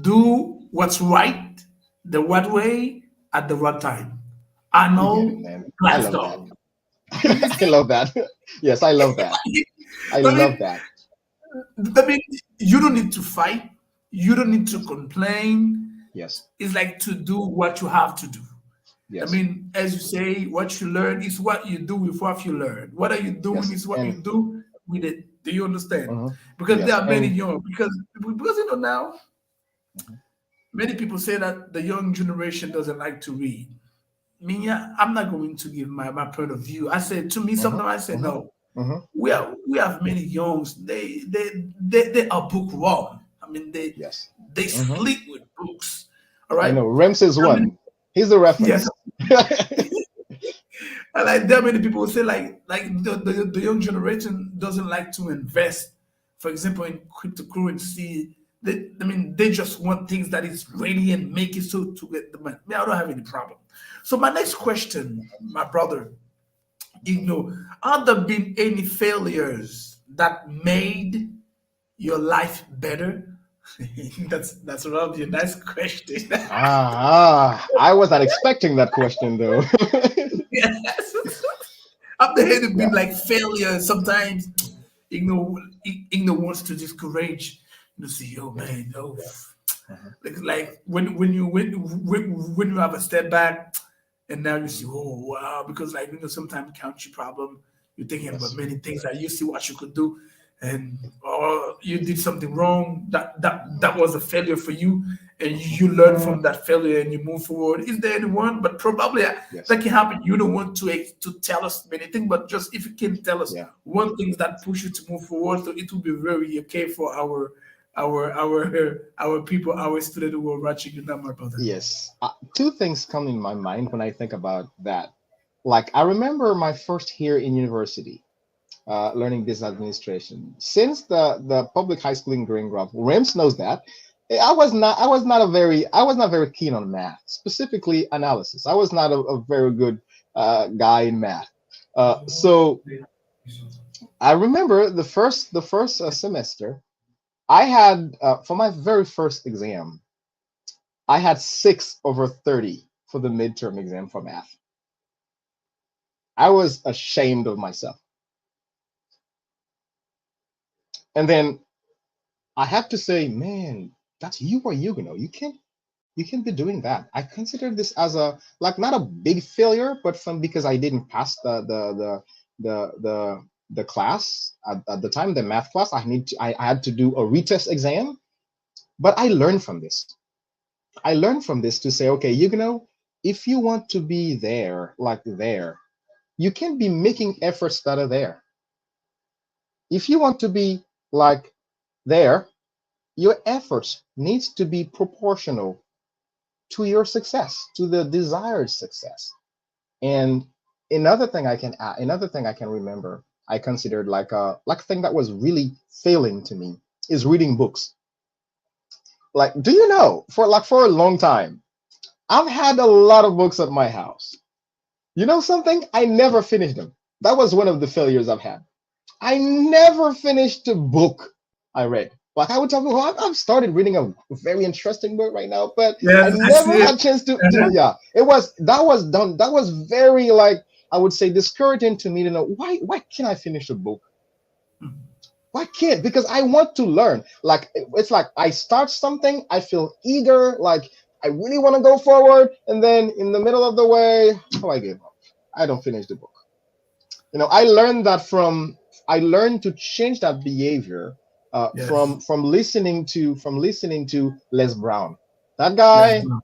Do what's right the right way at the right time. Yeah, Arnold man. I love that. Gladstone. You I see? love that. Yes, I love that. I I love mean, that. I mean, you don't need to fight. You don't need to complain. Yes. It's like to do what you have to do. I Yes. mean, as you say, what you learn is what you do with what you learn. What are you doing Yes. is what you And do with it. Do you understand? mhm, Because there yes. are many And young because now mhm, many people say that the young generation doesn't like to read. Me, yeah, I'm not going to give my point of view. I said to me mhm, sometimes I say mhm, no. mhm, We have many youngs. They are bookworm. I mean yes. they Mhm. sleep with books. All I right. know. Rems is I mean, one. He's the yes. reference. And like there are many people who say like the young generation doesn't like to invest, for example, in cryptocurrency. I mean, they just want things that is ready and make it so to get the money. Me, I don't have any problem. So my next question, my brother, are there been any failures that made your life better? That's probably a nice question. I was not expecting that question though. Yes. I've had been Yeah. like failure sometimes. Wants to discourage. Say, oh Yeah. man, no. Yeah. Mhm. Like when you have a step back, and now you see, oh wow, because like sometimes count your problem. You're thinking about Yes. many things that you see what you could do, and or you did something wrong. That Mhm. was a failure for you, and Mhm. you learn from that failure and you move forward. Is there anyone? But probably Yes. that can happen. You don't want to tell us many things, but just if you can tell us Yeah. one thing that push you to move forward, so it will be very okay for our people, our students who are watching you now, my brother. Yes. Two things come in my mind when I think about that. Like I remember my first year in university, learning business administration. Since the public high school in Green Grove, Rems knows that. I was not very keen on math, specifically analysis. I was not a very good guy in math. So I remember the first semester I had for my very first exam I had 6/30 for the midterm exam for math. I was ashamed of myself, and then I have to say, man, that's you or Huguenow. You can't be doing that. I consider this as a like not a big failure, but from because I didn't pass the class at the time, the math class. I had to do a retest exam, but I learned from this. I learned from this to say, okay, if you want to be there, like there, you can't be making efforts that are there. If you want to be like there, your efforts needs to be proportional to your success, to the desired success. And another thing I can remember, I considered like a thing that was really failing to me is reading books. Like, do you know, for a long time, I've had a lot of books at my house. You know something? I never finished them. That was one of the failures I've had. I never finished a book I read. Like I would tell people, I've started reading a very interesting book right now, but I Yes, I never see it. had a chance to yeah. That was very like I would say discouraging to me to know why can't I finish a book? Why can't? Because I want to learn. Like it's like I start something, I feel eager, like I really want to go forward, and then in the middle of the way, oh I give up. I don't finish the book. I learned to change that behavior Yes. From listening to Les Brown. That Let's guy, go.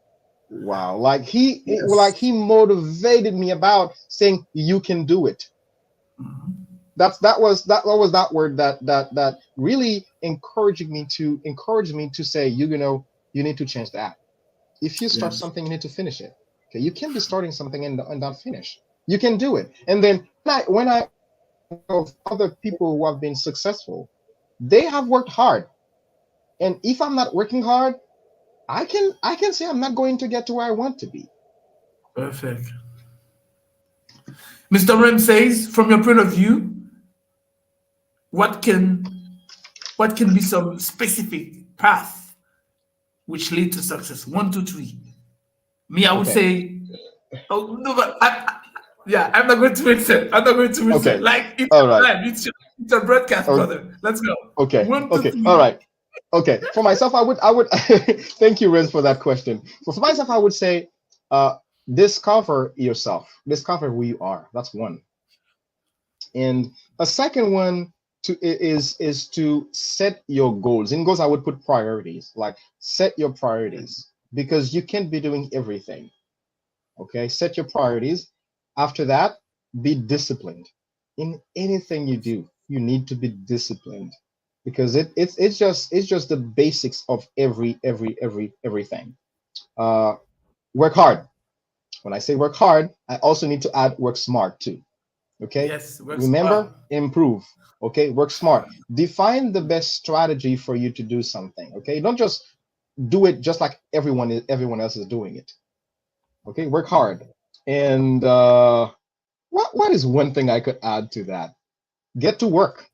wow, Yes. like he motivated me about saying you can do it. Mhm. That was that word that really encouraged me to say, you know, you need to change that. If you start Yes. something, you need to finish it. Okay, you can't be starting something and not finish. You can do it. And then when I think of other people who have been successful, they have worked hard. And if I'm not working hard, I can say I'm not going to get to where I want to be. Perfect. Mr. Ren says, from your point of view, what can what can be some specific path which lead to success? One, two, three. Me, I would Okay. say, oh no, but yeah, I'm not going to answer. I'm not going to answer. Okay. Like it's All right. your time, it's your broadcast, O- brother. Let's go. Okay. One, two, Okay. All three. right. Okay. For myself, I would thank you, Renz, for that question. For myself, I would say discover yourself. Discover who you are. That's one. And a second one is to set your goals. In goals, I would put priorities. Like set your priorities because you can't be doing everything. Okay, set your priorities. After that, be disciplined. In anything you do, you need to be disciplined because it's just the basics of everything. Uh, Work hard. When I say work hard, I also need to add work smart too. Okay, Yes, works remember, well. improve. Okay, work smart. Define the best strategy for you to do something. Okay, don't just do it just like everyone else is doing it. Okay, work hard. And what is one thing I could add to that? Get to work.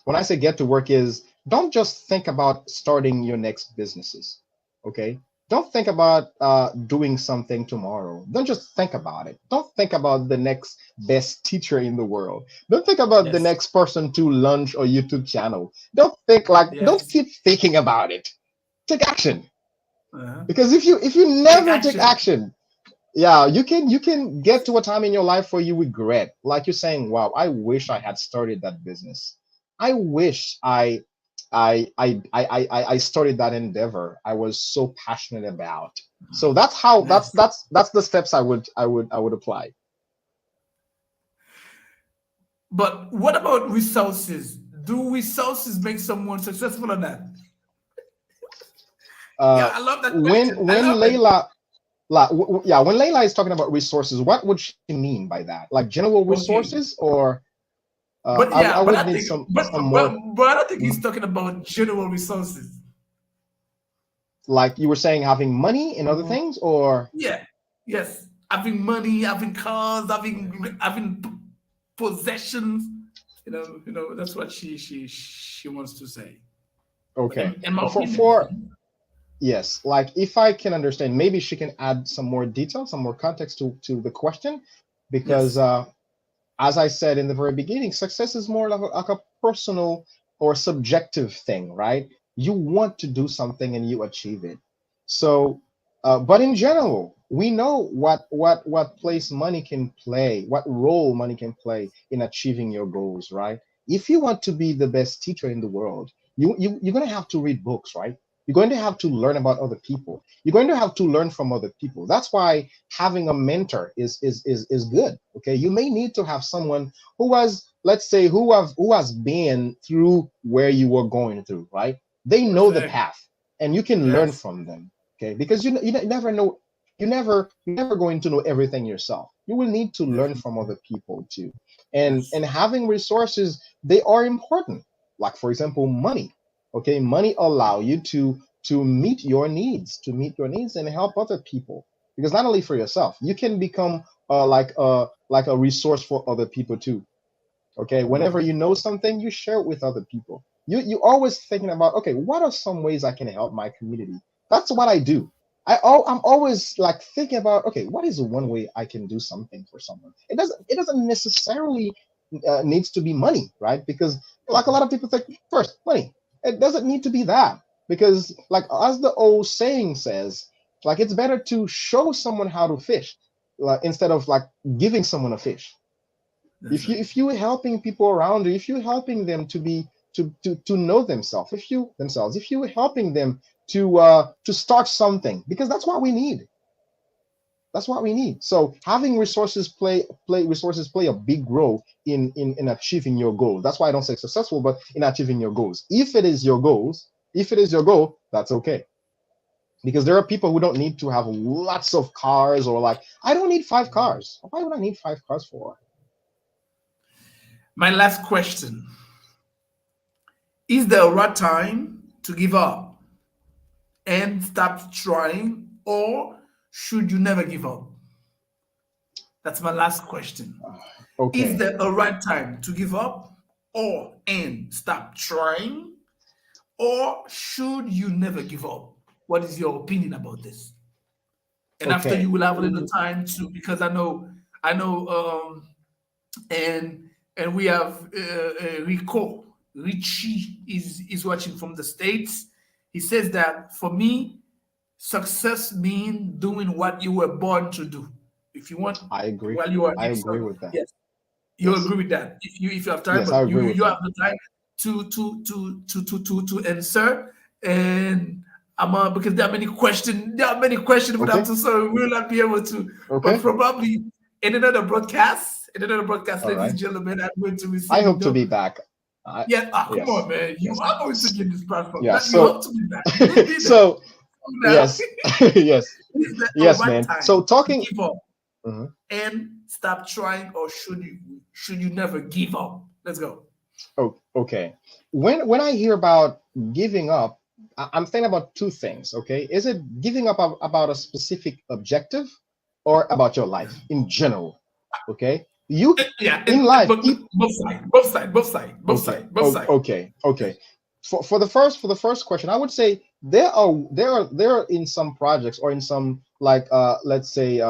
When I say get to work is don't just think about starting your next businesses. Okay, don't think about doing something tomorrow. Don't just think about it. Don't think about the next best teacher in the world. Don't think about the Yes. next person to launch or YouTube channel. Don't Yes. keep thinking about it. Take action. Uh-huh. Because if you Take never take action. action, yeah, you can get to a time in your life where you regret, like you're saying, wow, I wish I had started that business. I wish I started that endeavor I was so passionate about. So that's how that's Yes. that's that's the steps I would apply. But what about resources? Do resources make someone successful or not? Yeah, uh I love that when question. I when love it. yeah, when Layla is talking about resources, what would she mean by that? Like general Okay. resources, or But I yeah, but would I need think some more. but I don't think he's Mhm. talking about general resources. Like you were saying, having money and other Mhm. things, or Yeah. Yes. Having money, having cars, having possessions. That's what she wants to say. okay. In my opinion. For yes, like if I can understand, maybe she can add some more detail, some more context to the question, because Yes. as I said in the very beginning, success is more like a personal or subjective thing, right? You want to do something and you achieve it. So, but in general, we know what place money can play, what role money can play in achieving your goals, right? If you want to be the best teacher in the world, you're going to have to read books, right? You're going to have to learn about other people. You're going to have to learn from other people. That's why having a mentor is good. Okay, you may need to have someone who has, let's say, who has been through where you were going through, right? They know the Perfect. path, and you can learn Yes. from them. Okay, because you never know, you're never going to know everything yourself. You will need to learn from Definitely. other people too, and Yes. and having resources, they are important. Like for example, money. Okay, money allow you to meet your needs and help other people, because not only for yourself, you can become like a resource for other people too. Okay, whenever you Mhm. know something, you share it with other people. You always thinking about, okay, what are some ways I can help my community? That's what I do. I'm always like thinking about, okay, what is the one way I can do something for someone? It doesn't necessarily needs to be money, right? Because like a lot of people think, first money. It doesn't need to be that, because like as the old saying says, like it's better to show someone how to fish, like, instead of like giving someone a fish. That's if it. you if you're helping people around you, if you're helping them to know themselves, if you're helping them to start something, because that's what we need. That's what we need. So having resources play a big role in achieving your goals. That's why I don't say successful, but in achieving your goals. If it is your goals, if it is your goal, that's okay. Because there are people who don't need to have lots of cars, or like, I don't need 5 cars. Why would I need 5 cars for? My last question: is there a right time to give up and stop trying, or should you never give up? That's my last question. Is Okay, there a right time to give up or and stop trying, or should you never give up? What is your opinion about this? And after, you okay, will have a little time to, because I know, and we have Richie is watching from the States. He says that for me, success means doing what you were born to do. If you want, I agree. while you are I here, agree so with that. yes, you Yes, agree with that. If you have time, yes, I but you agree with you have that. the time to answer. And because there are many questions. There are many questions we have Okay, to, so we will not be able to. But okay, probably in another broadcast, all ladies right. and gentlemen, I'm going to I receive, hope to be back. I, yeah. Ah, come on, yes, man. You yes. are going to get this platform. Yeah. That you have So, to be back. You will be there. so So now, yes, yes, is there a yes, right man. So time to talking. give up Mhm. and stop trying, or should you never give up? Let's go. Oh, okay. When I hear about giving up, I'm thinking about two things. Okay, is it giving up about a specific objective, or about your life in general? Okay, you Yeah, in and life, but both side, both side, both side, both okay. side, both side. Okay. Okay. For the first question, I would say there are in some projects, or in some, like, let's say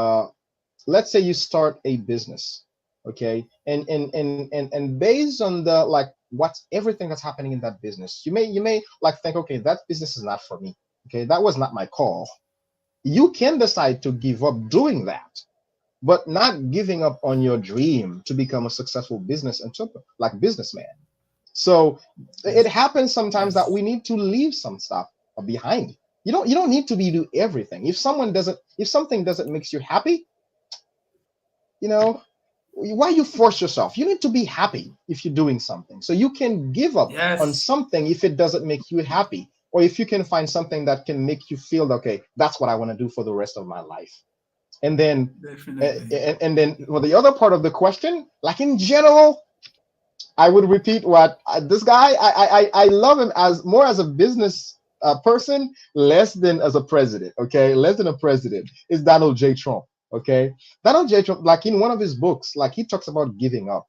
you start a business, okay, and based on the, like, what's everything that's happening in that business, you may like think, okay, that business is not for me. Okay, that was not my call. You can decide to give up doing that, but not giving up on your dream to become a successful business entrepreneur, like businessman. So it Yes, happens sometimes that yes, we need to leave some stuff behind. You don't need to be do everything. If something doesn't makes you happy, you know, why you force yourself? You need to be happy if you're doing something. So you can give up on yes, something if it doesn't make you happy, or if you can find something that can make you feel, okay, that's what I want to do for the rest of my life. And then definitely. and then for the other part of the question, like in general, I would repeat what this guy. I love him as more as a business person, less than as a president. Okay, less than a president is Donald J. Trump. Okay, Donald J. Trump, like in one of his books, like he talks about giving up.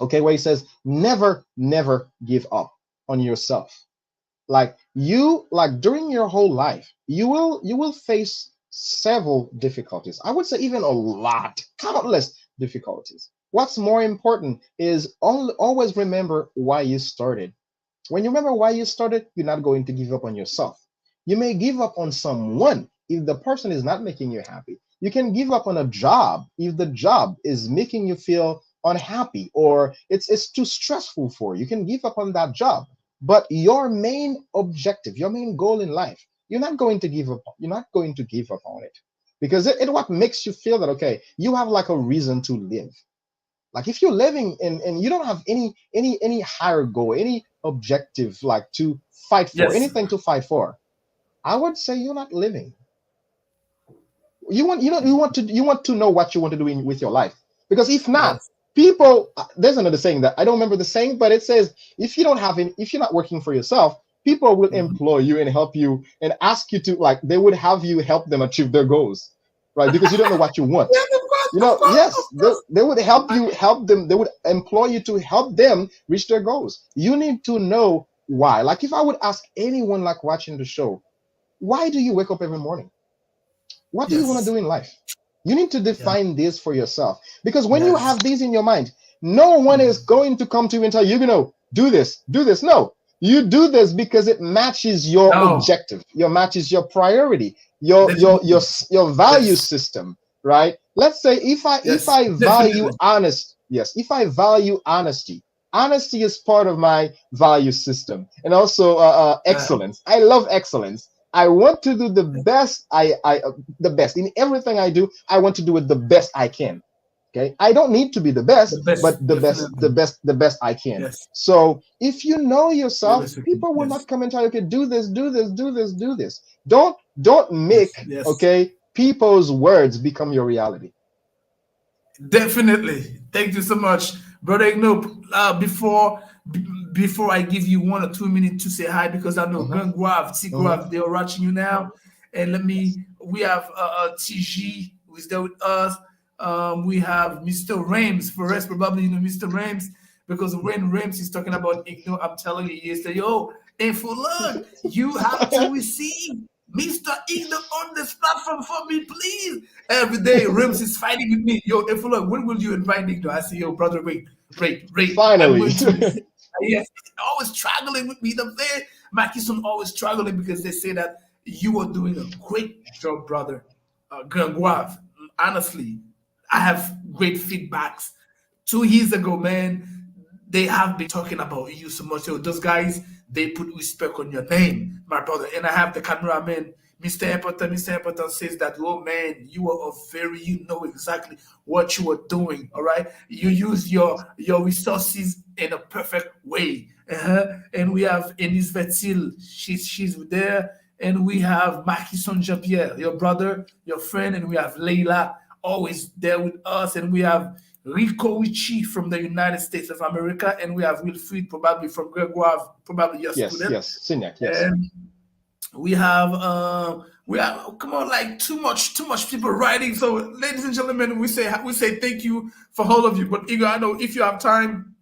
Okay, where he says never, never give up on yourself. Like you, like during your whole life, you will face several difficulties. I would say even a lot, countless difficulties. What's more important is always remember why you started. When you remember why you started, you're not going to give up on yourself. You may give up on someone if the person is not making you happy. You can give up on a job if the job is making you feel unhappy, or it's too stressful for you. You can give up on that job. But your main objective, your main goal in life, you're not going to give up. You're not going to give up on it, because it what makes you feel that, okay, you have like a reason to live. Like if you're living and you don't have any higher goal, any objective, like to fight for, Yes, anything to fight for, I would say you're not living. You want to know what you want to do with your life, because if not, yes, people, there's another saying that I don't remember the saying, but it says, if you're not working for yourself, people will mhm. employ you and help you and ask you to, like, they would have you help them achieve their goals, right? Because you don't know what you want. Yes, of course, of course, of Yes, course. they would help them, they would employ you to help them reach their goals. You need to know why. Like if I would ask anyone, like watching the show, why do you wake up every morning? What do you want to Yes, do in life? You need to yeah, define this for yourself. Because when you yes. have these in your mind, no one is Mhm. going to come to you and tell you, do this, do this. No, you do this because it matches your No, objective, your matches your priority, your your your definitely. your value Yes, system, right? Let's say if I yes, value definitely. honest, yes, if I value honesty, Honesty is part of my value system, and also Uh, excellence. I love excellence. I want to do the best. The best in everything I do. I want to do it the best I can. Okay, I don't need to be the the best, but best, definitely. the best I can. Yes, So if you know the yourself, best we can. people will not Yes, come and tell you, okay, do this, do this, do this, do this. Don't make, yes, yes. okay, people's words become your reality. Definitely. Thank you so much, brother Igno. Before I give you 1 or 2 minutes to say hi, because I know Hmm. Ganguav, Hmm. Tigrav, they are watching you now. And Yes. we have TG who is there with us. We have Mr. Rames. For us, probably you know Mr. Rames, because when Rames is talking about Igno, I'm telling you yesterday, yo, and for look, you have to receive Mr. Igno on this platform for me, please. Every day, Rims is fighting with me. Yo, if look, when will you invite Nick? I say, yo, brother, wait. I'm Finally. going to receive. Yes, always struggling with me. The day, Makison always struggling because they say that you are doing a great job, brother. Granguave. Honestly, I have great feedbacks. 2 years ago, man, they have been talking about you so much. So those guys, they put respect on your name, my brother. And I have the cameraman, Mr. Epperton. Mr. Epperton says that, oh man, you are a very, you know exactly what you are doing. All right, you use your resources in a perfect way. And we have Ennis Vetil, she's there, and we have Marquison Jean Pierre, your brother, your friend, and we have Leila always there with us, and we have Rico Ricci from the United States of America, and we have Wilfried, probably from Gregoire, probably your Yes, student. yes, Signac, yes. And we have come on, like too much people writing. So ladies and gentlemen, we say thank you for all of you. But Igor, I know if you have time,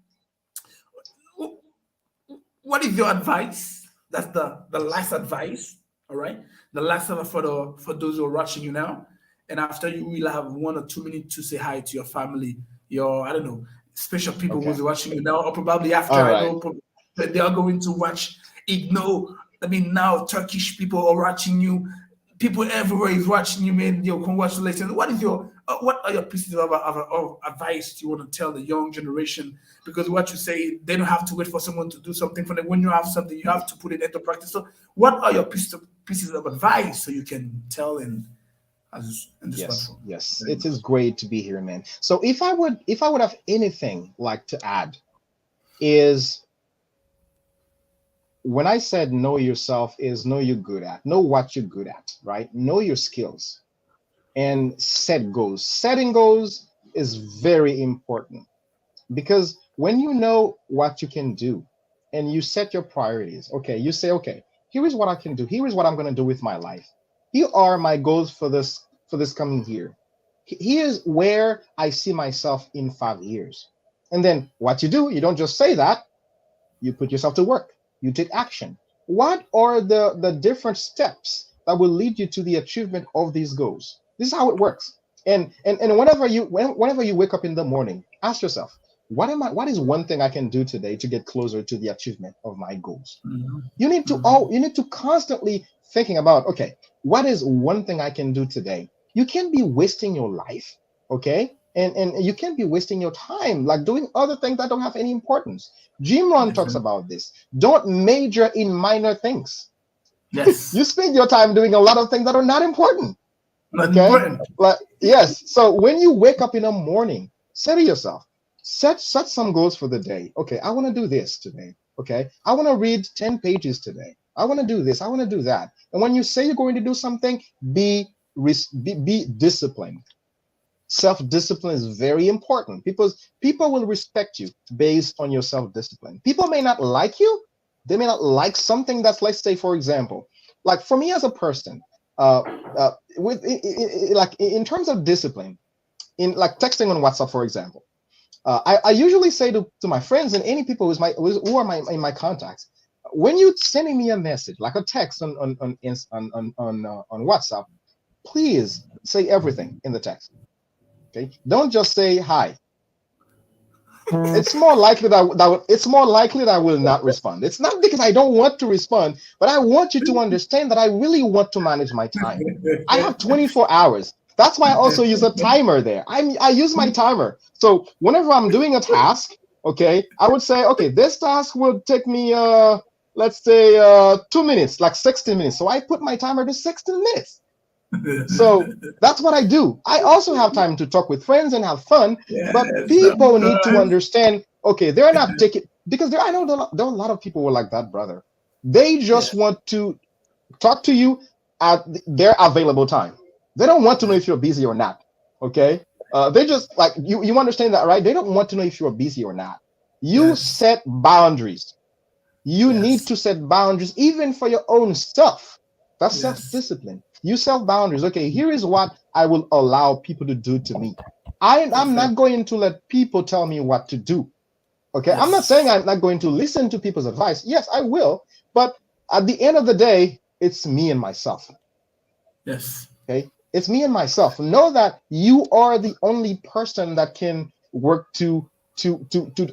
what is your advice? That's the last advice. All right, the last one for those who are watching you now. And after you will have 1 or 2 minutes to say hi to your family, your I don't know, special people Okay. who's watching you now, or probably after All I right. know that they are going to watch Igno. I mean, now Turkish people are watching you. People everywhere is watching you, man. Yo, congratulations. What are your pieces of advice you want to tell the young generation? Because what you say, they don't have to wait for someone to do something for them. When you have something, you have to put it into practice. So, what are your pieces of advice so you can tell in this Yes, platform? yes. Very It is much. great to be here, man. So if I would have anything like to add is when I said know yourself is know you're good at, know what you're good at, right? Know your skills and set goals. Setting goals is very important because when you know what you can do and you set your priorities, okay, you say, okay, here is what I can do. Here is what I'm going to do with my life. Here are my goals for this coming year. Here's where I see myself in 5 years. And then what you do, you don't just say that, you put yourself to work, you take action. What are the different steps that will lead you to the achievement of these goals? This is how it works. And whenever you wake up in the morning, ask yourself, what is one thing I can do today to get closer to the achievement of my goals? Mhm, You need to constantly thinking about, okay, what is one thing I can do today? You can't be wasting your life, okay? And you can't be wasting your time like doing other things that don't have any importance. Jim Ron talks definitely. about this. Don't major in minor things. You Yes, spend your time doing a lot of things that are not important, not okay? important. Like yes, so when you wake up in the morning, say to yourself, set some goals for the day. Okay, I want to do this today. Okay, I want to read 10 pages today. I want to do this, I want to do that. And when you say you're going to do something, be disciplined. Self-discipline is very important because people will respect you based on your self-discipline. People may not like you, they may not like something that's, let's say, for example, like for me as a person, uh, with like in terms of discipline, in like texting on WhatsApp, for example, I usually say to my friends and any people who are in my contacts, when you sending me a message like a text on WhatsApp, please say everything in the text. Okay, don't just say hi. It's more likely it's more likely that I will not respond. It's not because I don't want to respond, but I want you to understand that I really want to manage my time. I have 24 hours. That's why I also use a timer there. I use my timer. So whenever I'm doing a task, Okay, I would say, okay, this task will take me, let's say, 2 minutes, like 60 minutes. So I put my timer to 60 minutes. So that's what I do. I also have time to talk with friends and have fun, but Yes, people of need to course. understand, okay, they're not taking, because I know there are a lot of people who are like that, brother. They Yeah, just want to talk to you at their available time. They don't want to know if you're busy or not. Okay. They just like you understand that, right? They don't want to know if you're busy or not. You yes, set boundaries. You need yes, to set boundaries even for your own self. That's yes, self-discipline. You set boundaries. Okay, here is what I will allow people to do to me. I'm perfect. not going to let people tell me what to do. Okay, I'm not saying Yes, I'm not going to listen to people's advice. Yes, I will. But at the end of the day, it's me and myself. yes, Okay, it's me and myself. Know that you are the only person that can work to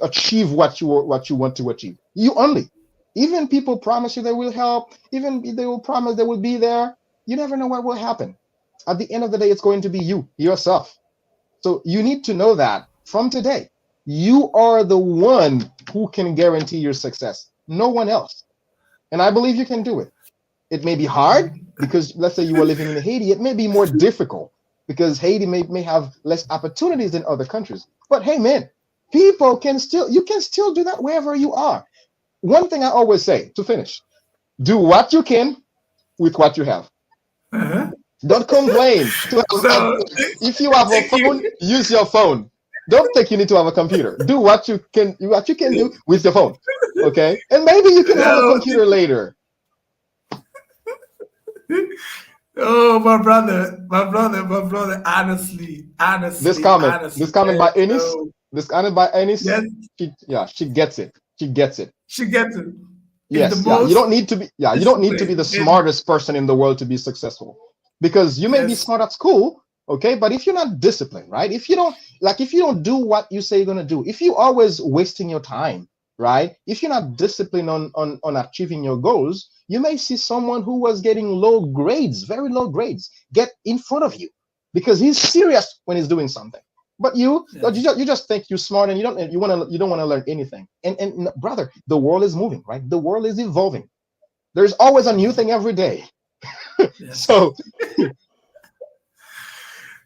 achieve what you want to achieve. You only. Even people promise you they will help, even if they will promise they will be there, you never know what will happen. At the end of the day, it's going to be you yourself. So you need to know that from today, you are the one who can guarantee your success, no one else. And I believe you can do it. It may be hard because, let's say, you are living in Haiti, it may be more difficult because Haiti may have less opportunities than other countries. But hey, man, you can still do that wherever you are. One thing I always say to finish: do what you can with what you have. uh-huh. Don't complain. So If you have a thank phone, you. use your phone. Don't think you need to have a computer. Do what you can do with your phone. Okay, and maybe you can have a No, computer later. oh, my brother. Honestly, This honestly, comment, this honestly, comment man. by Ennis, No, this comment by Ennis, yes, she gets it. She gets it. she gets it. Is the Yes, yeah. You most don't need to be, yeah, you don't need to be the disciplined and smartest person in the world to be successful. Because you may be yes. smart at school, okay, but if you're not disciplined, right? If you don't do what you say you're gonna do, if you always wasting your time, right? If you're not disciplined on achieving your goals, you may see someone who was getting low grades, very low grades, get in front of you because he's serious when he's doing something. But Yes. you just think you're smart and you don't want to learn anything. And brother, the world is moving, right? The world is evolving. There's always a new thing every day. Yes. So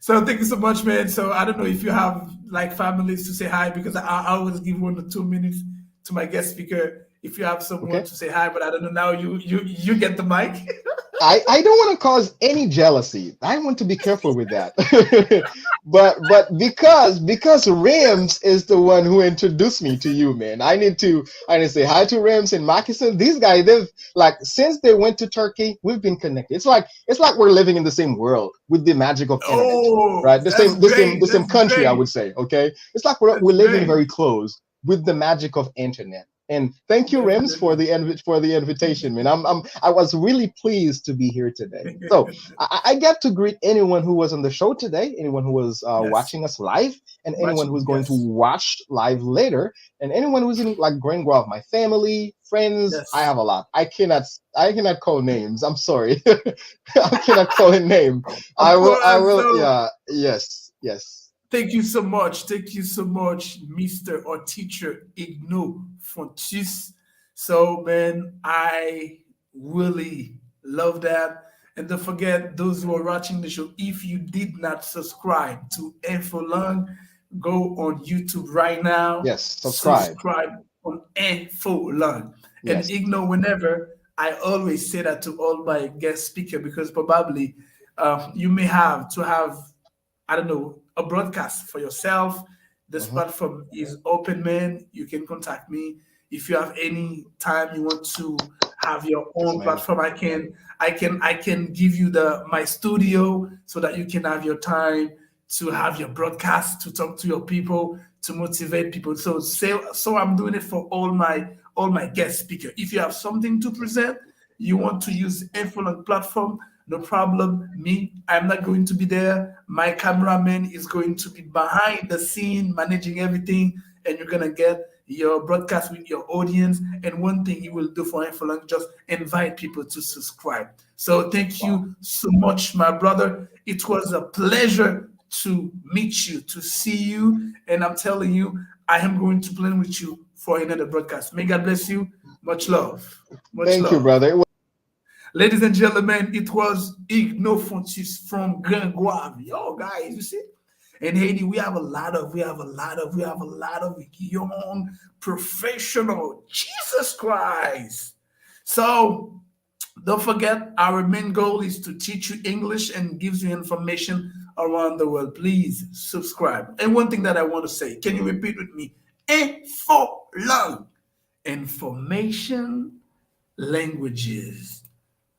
So thank you so much, man. So I don't know if you have like families to say hi because I always give 1 or 2 minutes to my guest speaker if you have someone okay. to say hi. But I don't know now. You get the mic. I don't want to cause any jealousy. I want to be careful with that. but because Rams is the one who introduced me to you, man. I need to say hi to Rams and Makison. These guys, they've like since they went to Turkey, we've been connected. It's like we're living in the same world with the magic of internet, Oh, right? The that's same the same great. the same That's country, I great. would say. Okay, it's like we're That's living great. very close with the magic of internet. And thank you, Rims, for Definitely. the invitation, man. I was really pleased to be here today. So I get to greet anyone who was on the show today, anyone who was Yes. watching us live, and anyone who's Watching. going to Yes. watch live later, and anyone who's in like Grand Grove, my family, friends. I Yes. have a lot. I cannot call names. I'm sorry. I cannot call a name. I Of will. I course. will. So Yeah. Yes. Yes. thank you so much. Thank you so much, Mr. or Teacher Hugueneau Fontus. So, man, I really love that. And don't forget, those who are watching the show, if you did not subscribe to Info Long, go on YouTube right now, Yes. Subscribe. subscribe on Info Long. And Yes. ignore whenever I always say that to all my guest speaker because probably you may have to have I don't know, a broadcast for yourself. This Mhm. platform is open, man. You can contact me if you have any time you want to have your Yes, own man. platform. I can give you the my studio so that you can have your time to have your broadcast, to talk to your people, to motivate people. So I'm doing it for all my guest speaker. If you have something to present, you want to use influent platform, no problem. Me, I'm not going to be there. My cameraman is going to be behind the scene managing everything, and you're gonna get your broadcast with your audience. And one thing you will do for influence, just invite people to subscribe. So thank Wow. you so much, my brother. It was a pleasure to meet you, to see you, and I'm telling you, I am going to plan with you for another broadcast. May God bless you. Much love. Much Thank you, love. brother. Ladies and gentlemen, it was Hugueneau Fontus from Gringoire. Yo, guys, you see? In Haiti, we have a lot of young professional. Jesus Christ. So don't forget, our main goal is to teach you English and gives you information around the world. Please subscribe. And one thing that I want to say, can you repeat with me? Info long. Information languages.